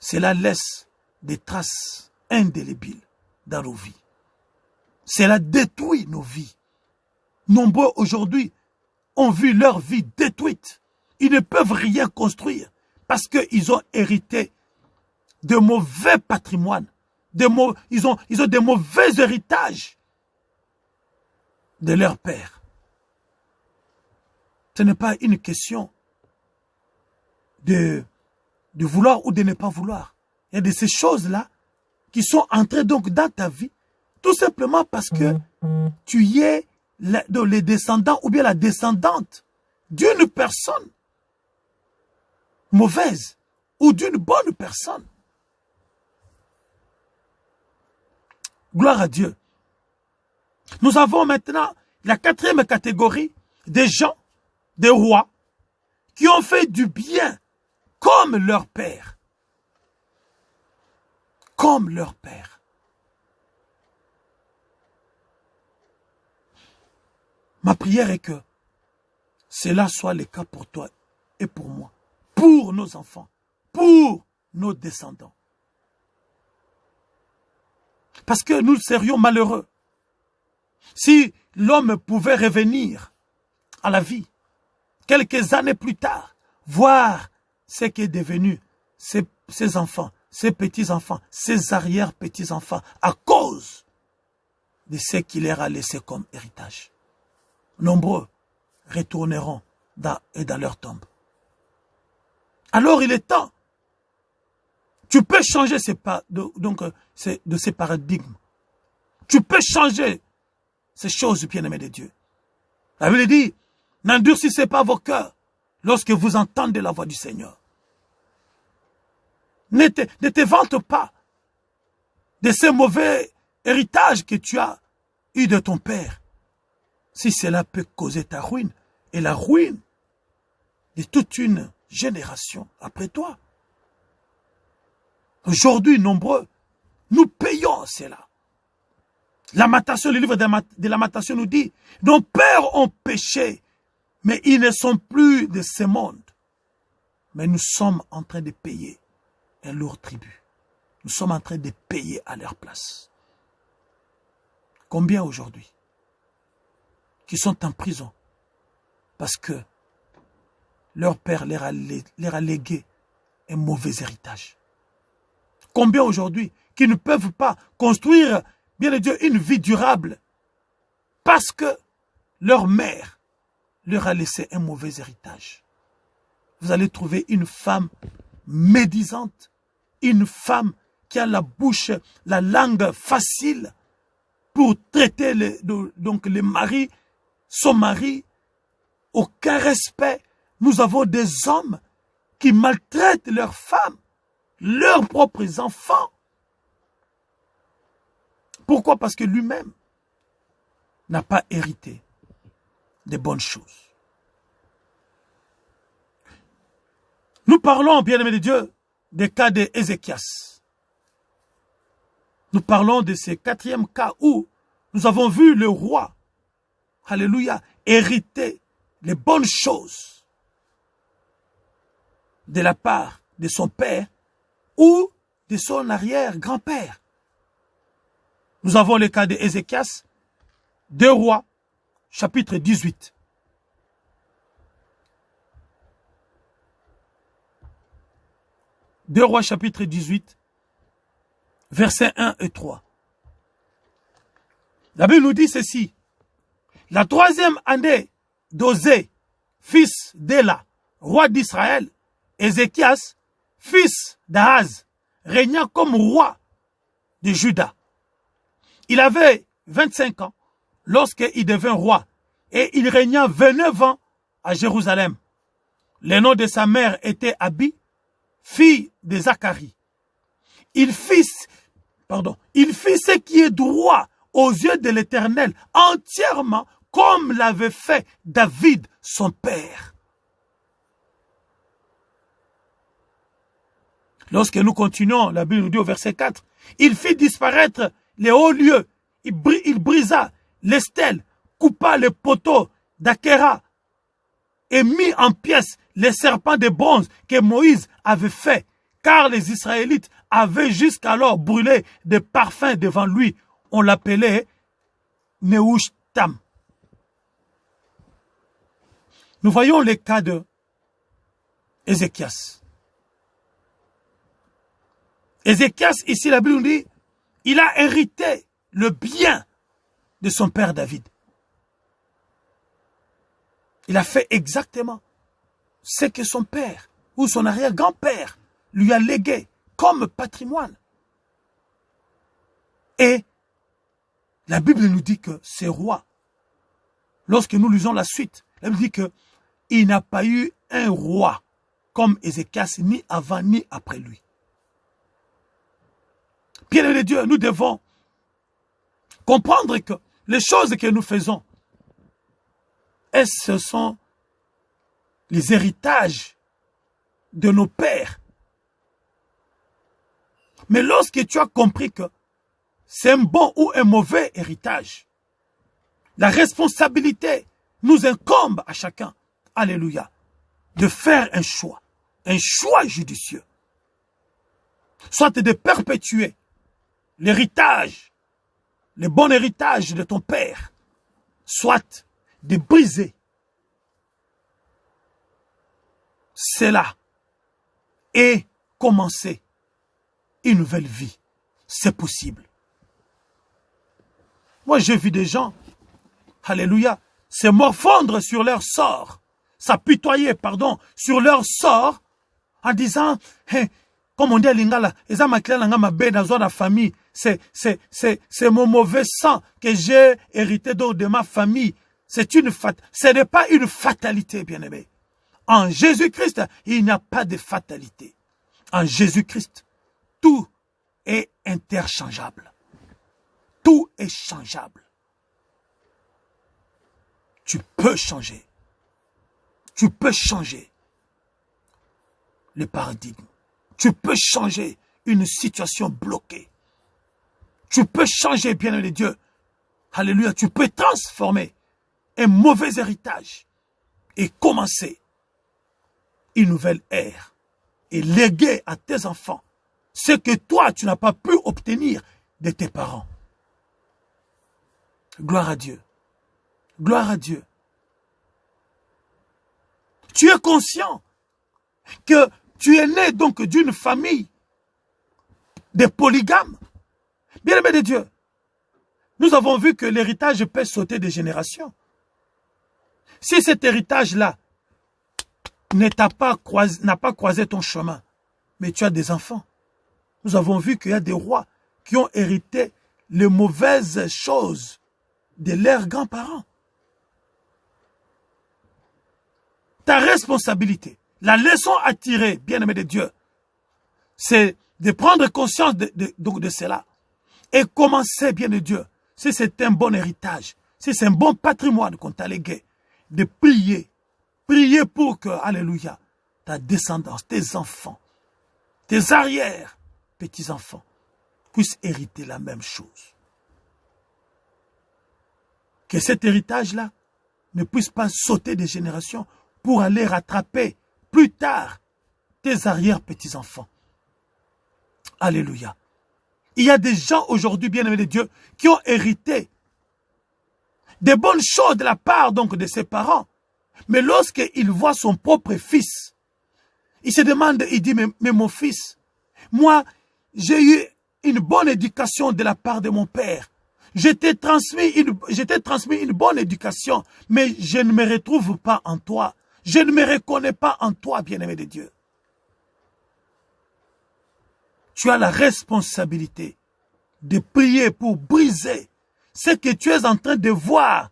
Cela laisse des traces indélébiles dans nos vies. Cela détruit nos vies. Nombreux aujourd'hui ont vu leur vie détruite. Ils ne peuvent rien construire parce qu'ils ont hérité de mauvais patrimoines. Ils ont des mauvais héritages de leur père. Ce n'est pas une question de vouloir ou de ne pas vouloir. Il y a de ces choses-là qui sont entrées donc dans ta vie, tout simplement parce que tu es les descendants ou bien la descendante d'une personne mauvaise ou d'une bonne personne. Gloire à Dieu. Nous avons maintenant la quatrième catégorie des gens, des rois, qui ont fait du bien comme leur père. Comme leur père. Ma prière est que cela soit le cas pour toi et pour moi, pour nos enfants, pour nos descendants. Parce que nous serions malheureux si l'homme pouvait revenir à la vie quelques années plus tard, voir ce qu'est devenu ses enfants, ses petits-enfants, ses arrière-petits-enfants, à cause de ce qu'il leur a laissé comme héritage. Nombreux retourneront dans leur tombe. Alors il est temps. Tu peux changer de ces paradigmes. Tu peux changer ces choses, bien-aimés de Dieu. La Bible dit, n'endurcissez pas vos cœurs lorsque vous entendez la voix du Seigneur. Ne te vante pas de ce mauvais héritage que tu as eu de ton père. Si cela peut causer ta ruine et la ruine de toute une génération après toi. Aujourd'hui, nombreux, nous payons cela. Lamentation, le livre de Lamentation nous dit, nos pères ont péché, mais ils ne sont plus de ce monde. Mais nous sommes en train de payer un lourd tribut. Nous sommes en train de payer à leur place. Combien aujourd'hui qui sont en prison parce que leur père leur a légué un mauvais héritage. Combien aujourd'hui qui ne peuvent pas construire, bien de Dieu, une vie durable parce que leur mère leur a laissé un mauvais héritage. Vous allez trouver une femme médisante, une femme qui a la bouche, la langue facile pour traiter le mari, son mari, aucun respect. Nous avons des hommes qui maltraitent leurs femmes leurs propres enfants. Pourquoi? Parce que lui-même n'a pas hérité des bonnes choses. Nous parlons, bien-aimés de Dieu, des cas d'Ézéchias. Nous parlons de ce quatrième cas où nous avons vu le roi, alléluia, hériter les bonnes choses de la part de son père ou de son arrière-grand-père. Nous avons le cas d'Ézéchias, 2 Rois, chapitre 18. Deux Rois, chapitre 18, versets 1 et 3. La Bible nous dit ceci. La 3e année d'Osée, fils d'Éla, roi d'Israël, Ézéchias, fils d'Ahaz, régna comme roi de Juda. Il avait 25 ans lorsqu'il devint roi et il régna 29 ans à Jérusalem. Le nom de sa mère était Abi, fille de Zacharie. Il fit ce qui est droit aux yeux de l'Éternel, entièrement comme l'avait fait David, son père. Lorsque nous continuons, la Bible nous dit au verset 4, il fit disparaître les hauts lieux, il brisa les stèles, coupa les poteaux d'Akhéra et mit en pièces les serpents de bronze que Moïse avait fait, car les Israélites avaient jusqu'alors brûlé des parfums devant lui. On l'appelait Nehushtam. Nous voyons les cas de Ézéchias. Ézéchias, ici la Bible nous dit, il a hérité le bien de son père David. Il a fait exactement ce que son père ou son arrière-grand-père lui a légué comme patrimoine. Et la Bible nous dit que ces rois, lorsque nous lisons la suite, la Bible dit qu'il n'a pas eu un roi comme Ézéchias, ni avant ni après lui. Bien-aimés de Dieu, nous devons comprendre que les choses que nous faisons, ce sont les héritages de nos pères. Mais lorsque tu as compris que c'est un bon ou un mauvais héritage, la responsabilité nous incombe à chacun, alléluia, de faire un choix judicieux. Soit de perpétuer l'héritage, le bon héritage de ton père, soit de briser cela et commencer une nouvelle vie. C'est possible. Moi, j'ai vu des gens, alléluia, se morfondre sur leur sort, s'apitoyer, sur leur sort, en disant, hey, comme on dit à Lingala, la famille, c'est mon mauvais sang que j'ai hérité de ma famille. Ce n'est pas une fatalité, bien-aimé. En Jésus-Christ, il n'y a pas de fatalité. En Jésus-Christ, tout est interchangeable. Tout est changeable. Tu peux changer. Tu peux changer le paradigme. Tu peux changer une situation bloquée. Tu peux changer, bien-aimé de Dieu. Alléluia. Tu peux transformer un mauvais héritage et commencer une nouvelle ère et léguer à tes enfants ce que toi, tu n'as pas pu obtenir de tes parents. Gloire à Dieu. Gloire à Dieu. Tu es conscient que tu es né donc d'une famille de polygames. Bien-aimé de Dieu, nous avons vu que l'héritage peut sauter des générations. Si cet héritage-là n'a pas croisé ton chemin, mais tu as des enfants, nous avons vu qu'il y a des rois qui ont hérité les mauvaises choses de leurs grands-parents. Ta responsabilité, la leçon à tirer, bien-aimé de Dieu, c'est de prendre conscience de cela. Et commencer, bien de Dieu, si c'est un bon héritage, si c'est un bon patrimoine qu'on t'a légué, de prier. Prier pour que, alléluia, ta descendance, tes enfants, tes arrières, petits-enfants, puissent hériter la même chose. Que cet héritage-là ne puisse pas sauter des générations pour aller rattraper plus tard tes arrières petits-enfants. Alléluia. Il y a des gens aujourd'hui, bien-aimés de Dieu, qui ont hérité des bonnes choses de la part donc de ses parents. Mais lorsqu'il voit son propre fils, il se demande, il dit, mais mon fils, moi, j'ai eu une bonne éducation de la part de mon père. Je t'ai transmis une bonne éducation, mais je ne me retrouve pas en toi. Je ne me reconnais pas en toi, bien-aimé de Dieu. Tu as la responsabilité de prier pour briser ce que tu es en train de voir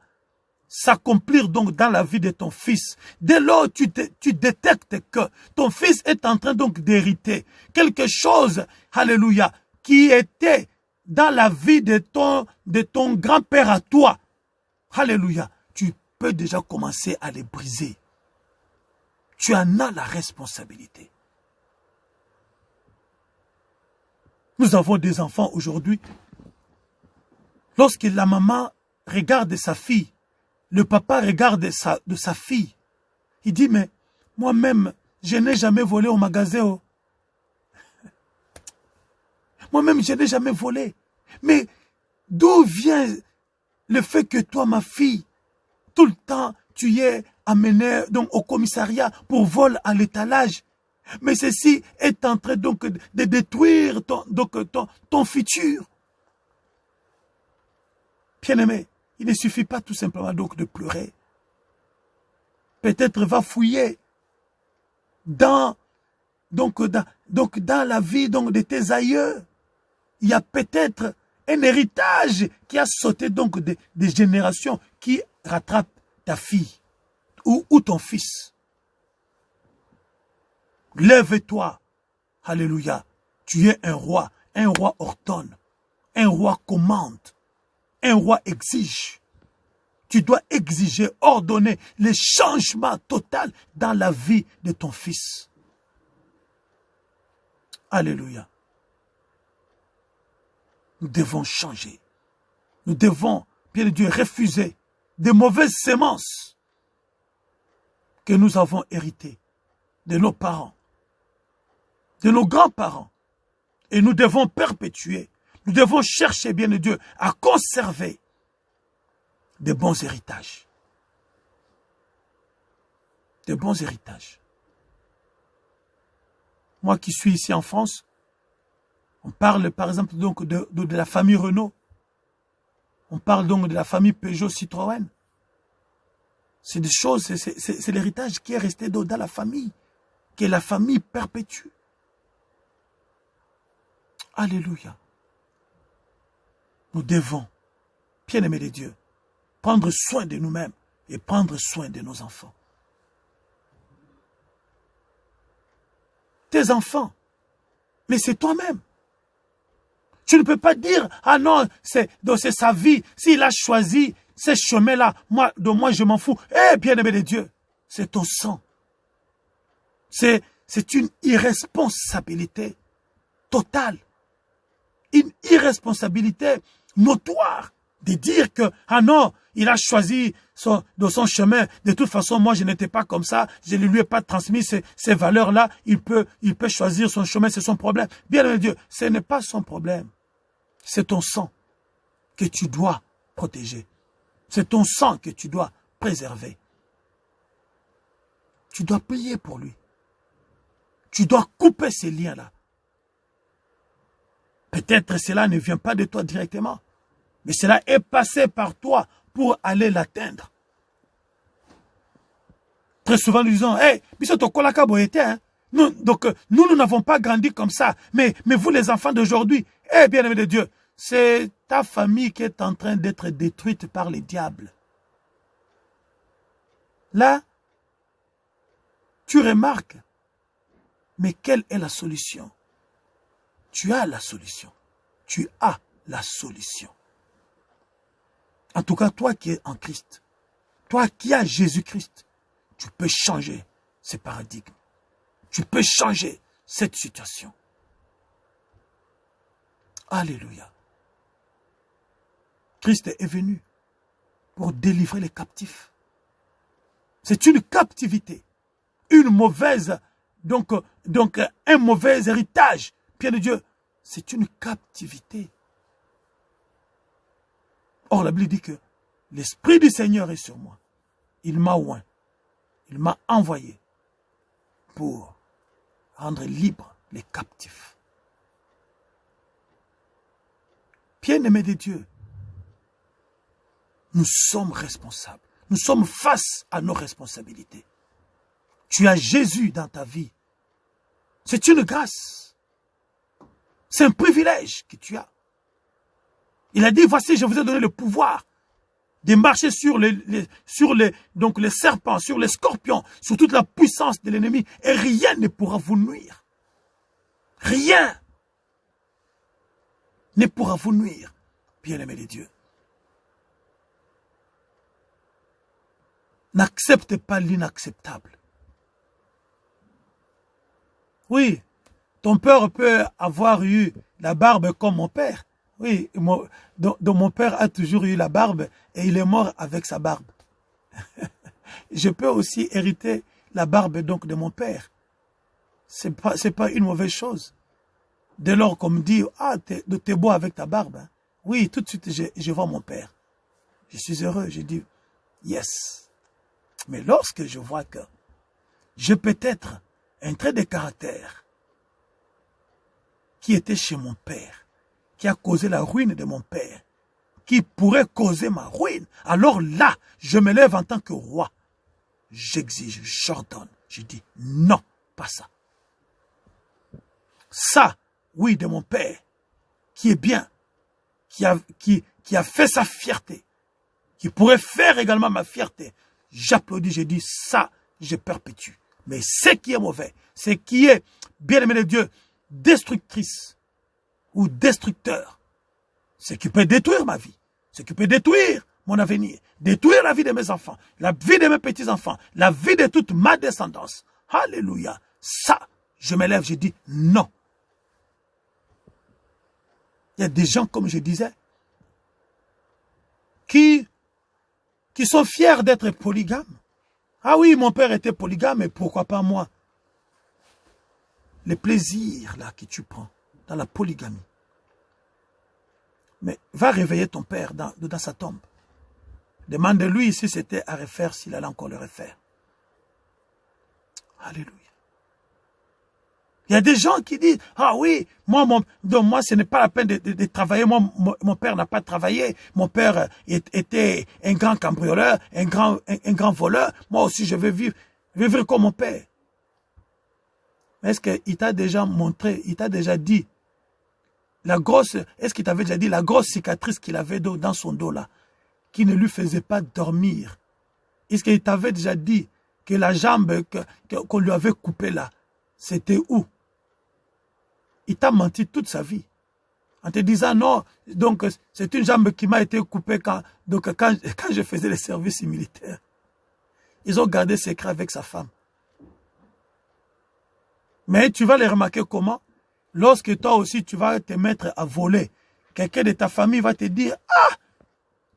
s'accomplir donc dans la vie de ton fils. Dès lors, tu détectes que ton fils est en train donc d'hériter quelque chose, alléluia, qui était dans la vie de ton grand-père à toi. Alléluia. Tu peux déjà commencer à les briser. Tu en as la responsabilité. Nous avons des enfants aujourd'hui. Lorsque la maman regarde sa fille, le papa regarde de sa fille, il dit, mais moi-même, je n'ai jamais volé au magasin. Oh. Moi-même, je n'ai jamais volé. Mais d'où vient le fait que toi, ma fille, tout le temps, tu y es amené donc, au commissariat pour vol à l'étalage? Mais ceci est en train donc de détruire ton futur. Bien-aimé, il ne suffit pas tout simplement donc de pleurer. Peut-être va fouiller dans la vie donc de tes aïeux. Il y a peut-être un héritage qui a sauté donc des générations qui rattrape ta fille ou ton fils. Lève-toi. Alléluia. Tu es un roi ordonne. Un roi commande. Un roi exige. Tu dois exiger, ordonner le changement total dans la vie de ton fils. Alléluia. Nous devons changer. Nous devons, bien Dieu, refuser de mauvaises semences que nous avons héritées de nos parents, de nos grands-parents. Et nous devons perpétuer, nous devons chercher, bien Dieu, à conserver de bons héritages. De bons héritages. Moi qui suis ici en France, on parle par exemple donc de la famille Renault. On parle donc de la famille Peugeot Citroën. C'est des choses, c'est l'héritage qui est resté dans la famille, que la famille perpétue. Alléluia. Nous devons, bien-aimés de Dieu, prendre soin de nous-mêmes et prendre soin de nos enfants. Tes enfants, mais c'est toi-même. Tu ne peux pas dire, ah non, c'est sa vie, s'il a choisi ce chemin-là, moi je m'en fous. Eh, bien-aimé de Dieu, c'est ton sang. C'est une irresponsabilité totale. Une irresponsabilité notoire de dire que, ah non, il a choisi de son chemin. De toute façon, moi, je n'étais pas comme ça. Je ne lui ai pas transmis ces valeurs-là. Il peut choisir son chemin, c'est son problème. Bien Dieu, ce n'est pas son problème. C'est ton sang que tu dois protéger. C'est ton sang que tu dois préserver. Tu dois prier pour lui. Tu dois couper ces liens-là. Peut-être cela ne vient pas de toi directement, mais cela est passé par toi pour aller l'atteindre. Très souvent, nous disons, hey, nous n'avons pas grandi comme ça, mais vous les enfants d'aujourd'hui, bien-aimés de Dieu, c'est ta famille qui est en train d'être détruite par les diables. Là, tu remarques, mais quelle est la solution? tu as la solution. Tu as la solution. En tout cas, toi qui es en Christ, toi qui as Jésus-Christ, tu peux changer ces paradigmes. Tu peux changer cette situation. Alléluia. Christ est venu pour délivrer les captifs. C'est une captivité, une mauvaise, donc un mauvais héritage, bien de Dieu. C'est une captivité. Or, la Bible dit que l'Esprit du Seigneur est sur moi. Il m'a oint. Il m'a envoyé pour rendre libres les captifs. Bien-aimés de Dieu, nous sommes responsables. Nous sommes face à nos responsabilités. Tu as Jésus dans ta vie. C'est une grâce. C'est un privilège que tu as. Il a dit, voici, je vous ai donné le pouvoir de marcher sur les serpents, sur les scorpions, sur toute la puissance de l'ennemi. Et rien ne pourra vous nuire. Rien ne pourra vous nuire, bien-aimés de Dieu. N'accepte pas l'inacceptable. Oui, ton père peut avoir eu la barbe comme mon père. Oui, mon père a toujours eu la barbe et il est mort avec sa barbe. Je peux aussi hériter la barbe donc de mon père. C'est pas une mauvaise chose. Dès lors qu'on me dit, ah, t'es beau avec ta barbe. Hein. Oui, tout de suite, je vois mon père. Je suis heureux, je dis, yes. Mais lorsque je vois que je peux être un trait de caractère qui était chez mon père, qui a causé la ruine de mon père, qui pourrait causer ma ruine, alors là, je me lève en tant que roi. J'exige, j'ordonne, je dis non, pas ça. Ça, oui, de mon père, qui est bien, qui a fait sa fierté, qui pourrait faire également ma fierté, j'applaudis, je dis ça, je perpétue. Mais ce qui est mauvais, ce qui est, bien-aimé de Dieu, destructrice ou destructeur, ce qui peut détruire ma vie, ce qui peut détruire mon avenir, détruire la vie de mes enfants, la vie de mes petits-enfants, la vie de toute ma descendance. Alléluia. Ça, je me lève, je dis non. Il y a des gens, comme je disais, qui sont fiers d'être polygames. Ah oui, mon père était polygame, mais pourquoi pas moi? Les plaisirs là que tu prends dans la polygamie. Mais va réveiller ton père dans sa tombe. Demande-lui si c'était à refaire, s'il allait encore le refaire. Alléluia. Il y a des gens qui disent, ah oui, moi, ce n'est pas la peine de travailler. Moi, mon père n'a pas travaillé. Mon père était un grand cambrioleur, un grand voleur. Moi aussi, je veux vivre comme mon père. Est-ce qu'il t'a déjà montré, il t'a déjà dit, est-ce qu'il t'avait déjà dit la grosse cicatrice qu'il avait dans son dos là, qui ne lui faisait pas dormir? Est-ce qu'il t'avait déjà dit que la jambe qu'on lui avait coupée là, c'était où? Il t'a menti toute sa vie. En te disant non, donc c'est une jambe qui m'a été coupée quand je faisais le service militaire. Ils ont gardé secret avec sa femme. Mais tu vas les remarquer comment? Lorsque toi aussi tu vas te mettre à voler, quelqu'un de ta famille va te dire, ah,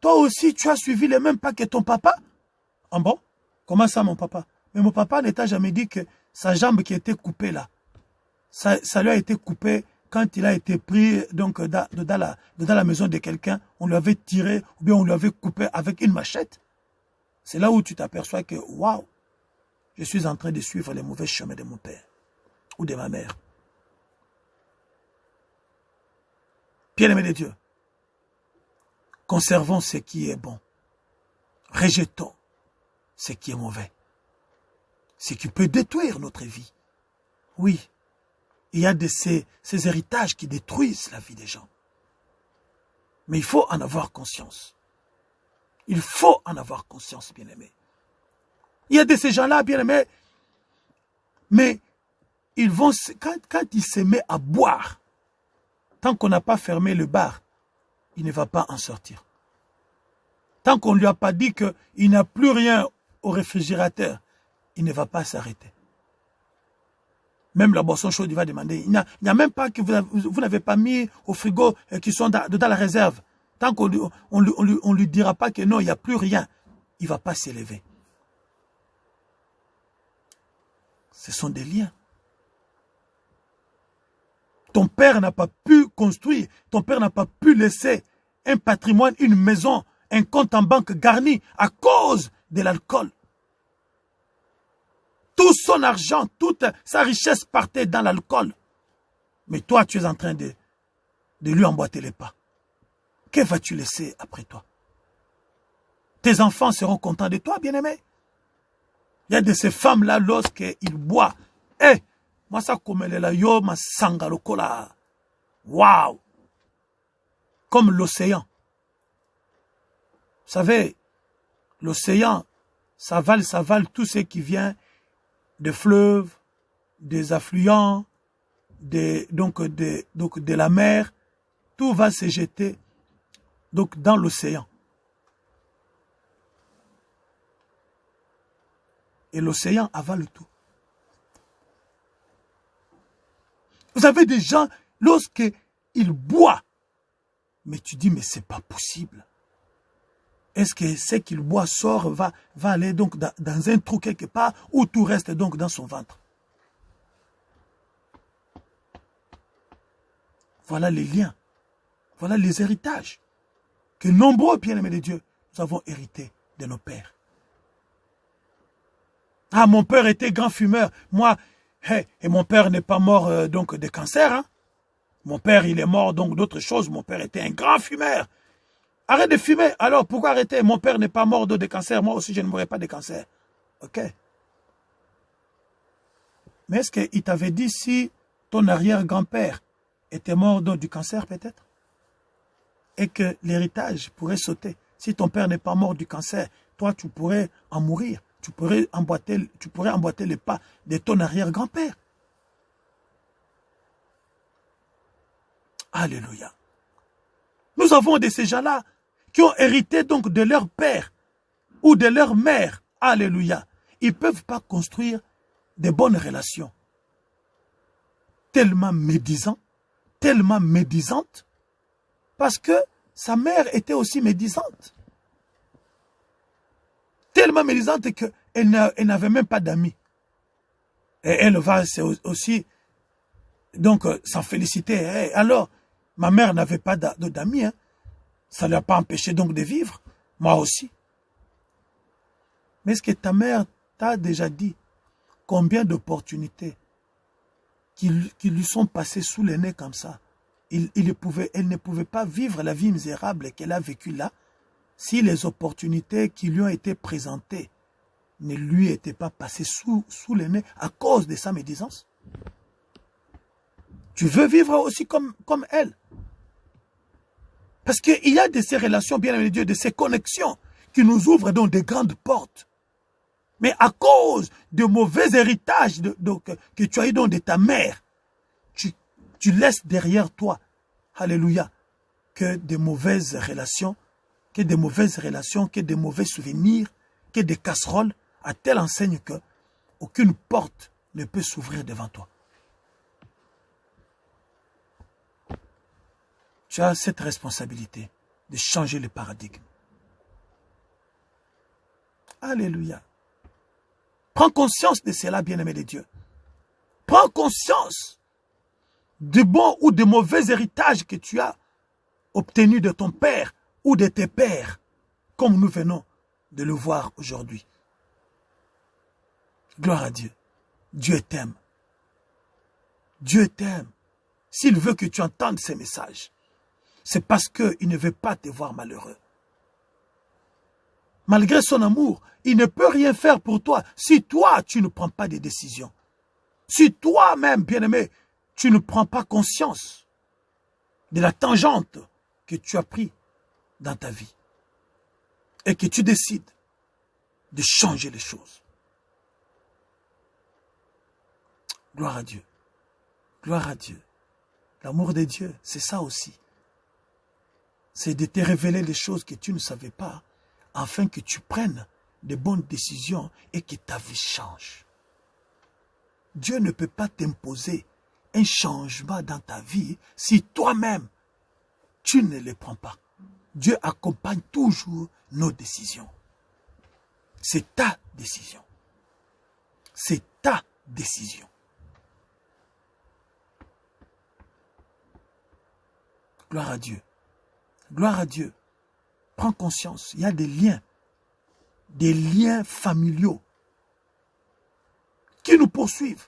toi aussi tu as suivi les mêmes pas que ton papa? Ah bon? Comment ça mon papa? Mais mon papa ne t'a jamais dit que sa jambe qui était coupée là, ça lui a été coupé quand il a été pris donc dans la maison de quelqu'un, on lui avait tiré ou bien on lui avait coupé avec une machette. C'est là où tu t'aperçois que waouh, je suis en train de suivre les mauvais chemins de mon père ou de ma mère. Bien-aimés de Dieu, conservons ce qui est bon. Rejetons ce qui est mauvais. Ce qui peut détruire notre vie. Oui. Il y a ces héritages qui détruisent la vie des gens. Mais il faut en avoir conscience. Il faut en avoir conscience, bien-aimés. Il y a de ces gens-là, bien-aimés, mais ils vont, quand ils se mettent à boire, tant qu'on n'a pas fermé le bar, il ne va pas en sortir. Tant qu'on ne lui a pas dit qu'il n'a plus rien au réfrigérateur, il ne va pas s'arrêter. Même la boisson chaude, il va demander. Il n'y a même pas que vous n'avez pas mis au frigo qui sont dans la réserve. Tant qu'on ne lui dira pas que non, il n'y a plus rien, il ne va pas s'élever. Ce sont des liens. Ton père n'a pas pu construire, ton père n'a pas pu laisser un patrimoine, une maison, un compte en banque garni à cause de l'alcool. Tout son argent, toute sa richesse partait dans l'alcool. Mais toi, tu es en train de lui emboîter les pas. Que vas-tu laisser après toi? Tes enfants seront contents de toi, bien-aimé. Il y a de ces femmes-là, lorsqu'ils boivent, moi ça comme elle est là, yo, ma sangalokola. Waouh! Comme l'océan. Vous savez, l'océan, ça vale tout ce qui vient des fleuves, des affluents, donc de la mer. Tout va se jeter donc, dans l'océan. Et l'océan avale tout. Vous avez des gens, lorsqu'ils boivent, mais tu dis, mais c'est pas possible. Est-ce que ce qu'il boit sort, va aller donc dans un trou quelque part, ou tout reste donc dans son ventre? Voilà les liens. Voilà les héritages que nombreux bien-aimés de Dieu, nous avons hérité de nos pères. Ah, mon père était grand fumeur. Moi, et mon père n'est pas mort donc de cancer. Hein? Mon père, il est mort donc d'autres choses. Mon père était un grand fumeur. Arrête de fumer. Alors, pourquoi arrêter? Mon père n'est pas mort de cancer. Moi aussi, je ne mourrai pas de cancer. Ok. Mais est-ce qu'il t'avait dit si ton arrière-grand-père était mort du cancer peut-être? Et que l'héritage pourrait sauter. Si ton père n'est pas mort du cancer, toi, tu pourrais en mourir. Tu pourrais emboîter les pas de ton arrière-grand-père. Alléluia. Nous avons de ces gens-là qui ont hérité donc de leur père ou de leur mère. Alléluia. Ils ne peuvent pas construire de bonnes relations. Tellement médisant, tellement médisante, parce que sa mère était aussi médisante. Tellement médisante qu'elle n'avait même pas d'amis. Et elle va aussi donc s'en féliciter. Alors, ma mère n'avait pas d'amis. Hein. Ça ne l'a pas empêché donc de vivre. Moi aussi. Mais est-ce que ta mère t'a déjà dit combien d'opportunités qui lui sont passées sous le nez comme ça? Elle ne pouvait pas vivre la vie misérable qu'elle a vécue là si les opportunités qui lui ont été présentées ne lui étaient pas passées sous le nez à cause de sa médisance. Tu veux vivre aussi comme elle. Parce qu'il y a de ces relations, bien aimé Dieu, de ces connexions qui nous ouvrent donc des grandes portes. Mais à cause de mauvais héritages que tu as eu donc de ta mère, tu laisses derrière toi, alléluia, que des mauvaises relations, que des mauvais souvenirs, que des casseroles, à telle enseigne que aucune porte ne peut s'ouvrir devant toi. Tu as cette responsabilité de changer le paradigme. Alléluia. Prends conscience de cela, bien-aimé de Dieu. Prends conscience de bons ou de mauvais héritages que tu as obtenus de ton père ou de tes pères, comme nous venons de le voir aujourd'hui. Gloire à Dieu. Dieu t'aime. Dieu t'aime. S'il veut que tu entendes ces messages, c'est parce qu'il ne veut pas te voir malheureux. Malgré son amour, il ne peut rien faire pour toi si toi, tu ne prends pas de décisions. Si toi-même, bien-aimé, tu ne prends pas conscience de la tangente que tu as prise dans ta vie et que tu décides de changer les choses. Gloire à Dieu. Gloire à Dieu. L'amour de Dieu, c'est ça aussi. C'est de te révéler des choses que tu ne savais pas, afin que tu prennes de bonnes décisions et que ta vie change. Dieu ne peut pas t'imposer un changement dans ta vie si toi-même, tu ne le prends pas. Dieu accompagne toujours nos décisions. C'est ta décision. C'est ta décision. Gloire à Dieu. Gloire à Dieu. Prends conscience, il y a des liens familiaux qui nous poursuivent,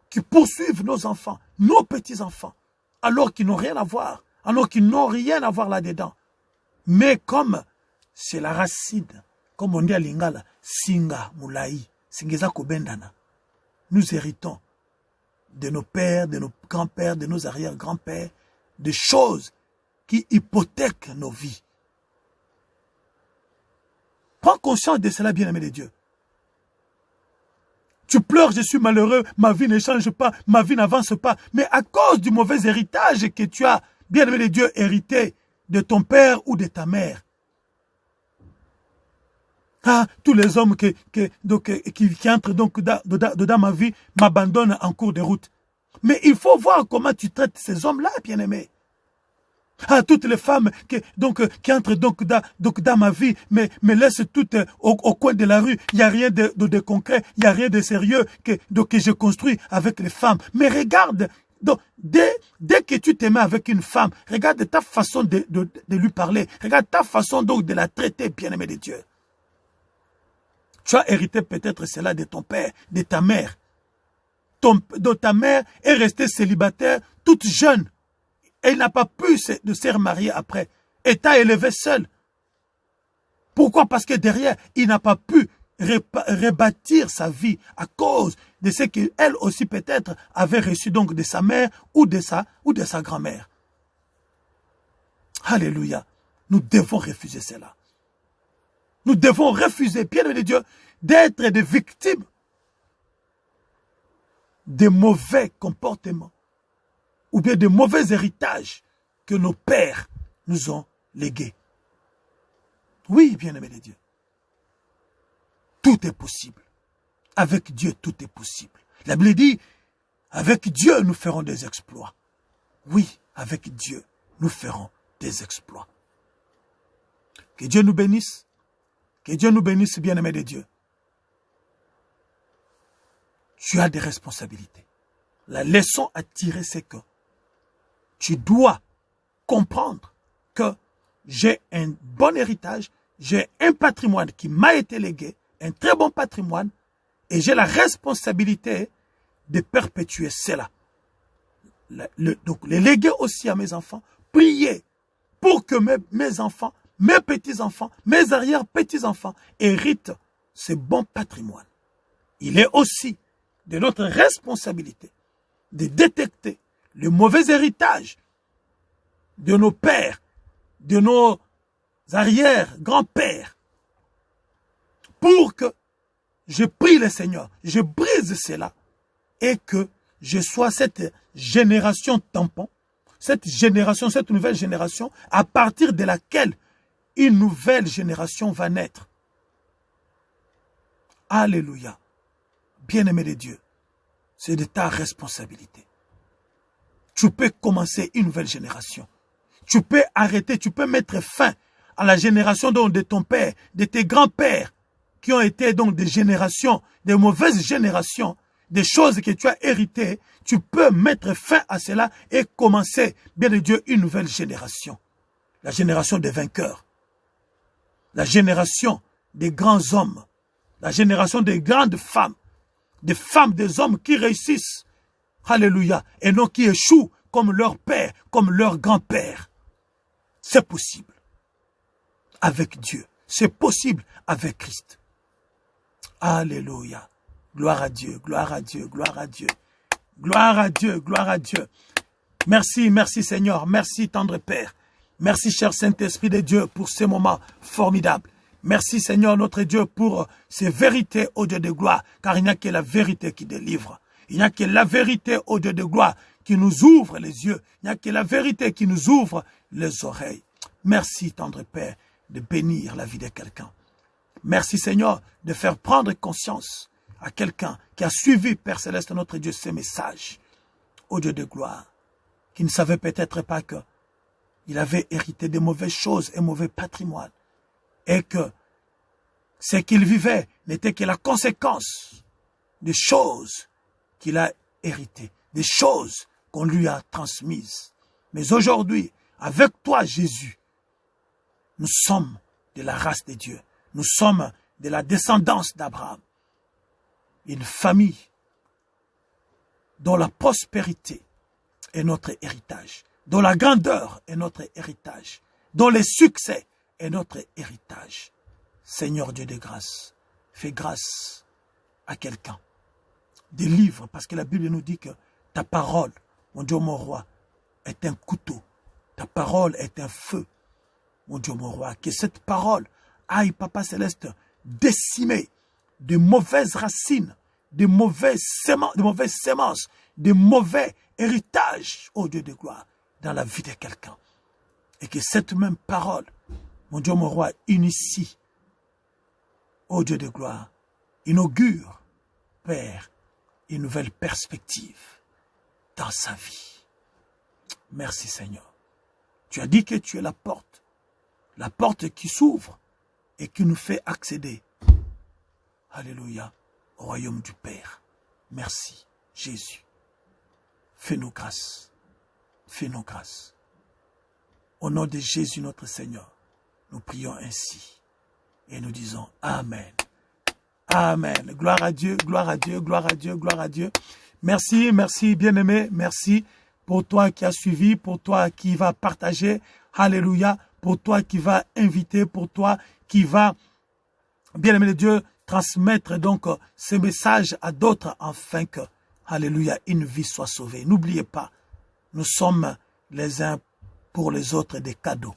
qui poursuivent nos enfants, nos petits-enfants, alors qu'ils n'ont rien à voir, alors qu'ils n'ont rien à voir là-dedans. Mais comme c'est la racine, comme on dit à Lingala, Singa, Moulaï, Singeza Kobendana, nous héritons de nos pères, de nos grands-pères, de nos arrière-grands-pères, des choses qui hypothèquent nos vies. Prends conscience de cela, bien-aimé de Dieu. Tu pleures, je suis malheureux, ma vie ne change pas, ma vie n'avance pas. Mais à cause du mauvais héritage que tu as, bien-aimé de Dieu, hérité de ton père ou de ta mère. Ah, tous les hommes qui entrent donc dans ma vie m'abandonnent en cours de route. Mais il faut voir comment tu traites ces hommes-là, bien-aimé. Ah, toutes les femmes qui entrent dans ma vie, mais laissent toutes au coin de la rue. Il n'y a rien de concret, il n'y a rien de sérieux que je construis avec les femmes. Mais regarde, donc, dès que tu te mets avec une femme, regarde ta façon de lui parler. Regarde ta façon donc de la traiter, bien-aimé de Dieu. Tu as hérité peut-être cela de ton père, de ta mère. Ta mère est restée célibataire, toute jeune. Et il n'a pas pu se remarier après. Et t'a élevé seul. Pourquoi? Parce que derrière, il n'a pas pu rebâtir sa vie à cause de ce qu'elle aussi peut-être avait reçu donc de sa mère ou de sa grand-mère. Alléluia. Nous devons refuser cela. Nous devons refuser, bien-aimé de Dieu, d'être des victimes de mauvais comportements ou bien de mauvais héritages que nos pères nous ont légués. Oui, bien-aimé de Dieu. Tout est possible. Avec Dieu, tout est possible. La Bible dit, avec Dieu, nous ferons des exploits. Oui, avec Dieu, nous ferons des exploits. Que Dieu nous bénisse. Que Dieu nous bénisse, bien-aimé de Dieu. Tu as des responsabilités. La leçon à tirer, c'est que tu dois comprendre que j'ai un bon héritage, j'ai un patrimoine qui m'a été légué, un très bon patrimoine, et j'ai la responsabilité de perpétuer cela. Donc, les léguer aussi à mes enfants, prier pour que mes enfants, mes petits-enfants, mes arrière-petits-enfants héritent ce bon patrimoine. Il est aussi de notre responsabilité de détecter le mauvais héritage de nos pères, de nos arrière-grands-pères, pour que je prie le Seigneur, je brise cela et que je sois cette génération tampon, cette nouvelle génération à partir de laquelle une nouvelle génération va naître. Alléluia. Bien-aimé de Dieu, c'est de ta responsabilité. Tu peux commencer une nouvelle génération. Tu peux arrêter, tu peux mettre fin à la génération donc de ton père, de tes grands-pères, qui ont été donc des générations, des mauvaises générations, des choses que tu as héritées. Tu peux mettre fin à cela et commencer, bien de Dieu, une nouvelle génération. La génération des vainqueurs. La génération des grands hommes. La génération des grandes femmes. Des hommes qui réussissent. Alléluia. Et non qui échouent comme leur père, comme leur grand-père. C'est possible. Avec Dieu. C'est possible avec Christ. Alléluia. Gloire à Dieu, gloire à Dieu, gloire à Dieu. Gloire à Dieu, gloire à Dieu. Merci, merci Seigneur. Merci tendre Père. Merci cher Saint-Esprit de Dieu pour ce moment formidable. Merci Seigneur notre Dieu pour ces vérités au Dieu de gloire. Car il n'y a que la vérité qui délivre. Il n'y a que la vérité au Dieu de gloire qui nous ouvre les yeux. Il n'y a que la vérité qui nous ouvre les oreilles. Merci, tendre Père, de bénir la vie de quelqu'un. Merci, Seigneur, de faire prendre conscience à quelqu'un qui a suivi, Père Céleste, notre Dieu, ces messages. Ô Dieu de gloire, qui ne savait peut-être pas qu'il avait hérité de mauvaises choses et mauvais patrimoine. Et que ce qu'il vivait n'était que la conséquence des choses qu'il a héritées, des choses qu'on lui a transmises. Mais aujourd'hui, avec toi, Jésus, nous sommes de la race de Dieu. Nous sommes de la descendance d'Abraham. Une famille dont la prospérité est notre héritage, dont la grandeur est notre héritage, dont le succès est notre héritage. Seigneur Dieu de grâce, fais grâce à quelqu'un. Délivre, parce que la Bible nous dit que ta parole, mon Dieu, mon roi, est un couteau. Ta parole est un feu, mon Dieu, mon roi. Que cette parole aille, Papa Céleste, décimer de mauvaises racines, de mauvaises semences, de mauvais héritages, ô Dieu de gloire, dans la vie de quelqu'un. Et que cette même parole, mon Dieu, mon roi, initie, ô Dieu de gloire, inaugure, Père, une nouvelle perspective dans sa vie. Merci Seigneur. Tu as dit que tu es la porte qui s'ouvre et qui nous fait accéder, alléluia, au royaume du Père. Merci Jésus. Fais-nous grâce. Fais-nous grâce. Au nom de Jésus notre Seigneur, nous prions ainsi et nous disons Amen. Amen. Gloire à Dieu, gloire à Dieu, gloire à Dieu, gloire à Dieu. Merci, merci bien-aimé, merci pour toi qui as suivi, pour toi qui va partager, alléluia, pour toi qui va inviter, pour toi qui va, bien-aimé de Dieu, transmettre donc ce message à d'autres afin que, alléluia, une vie soit sauvée. N'oubliez pas, nous sommes les uns pour les autres des cadeaux.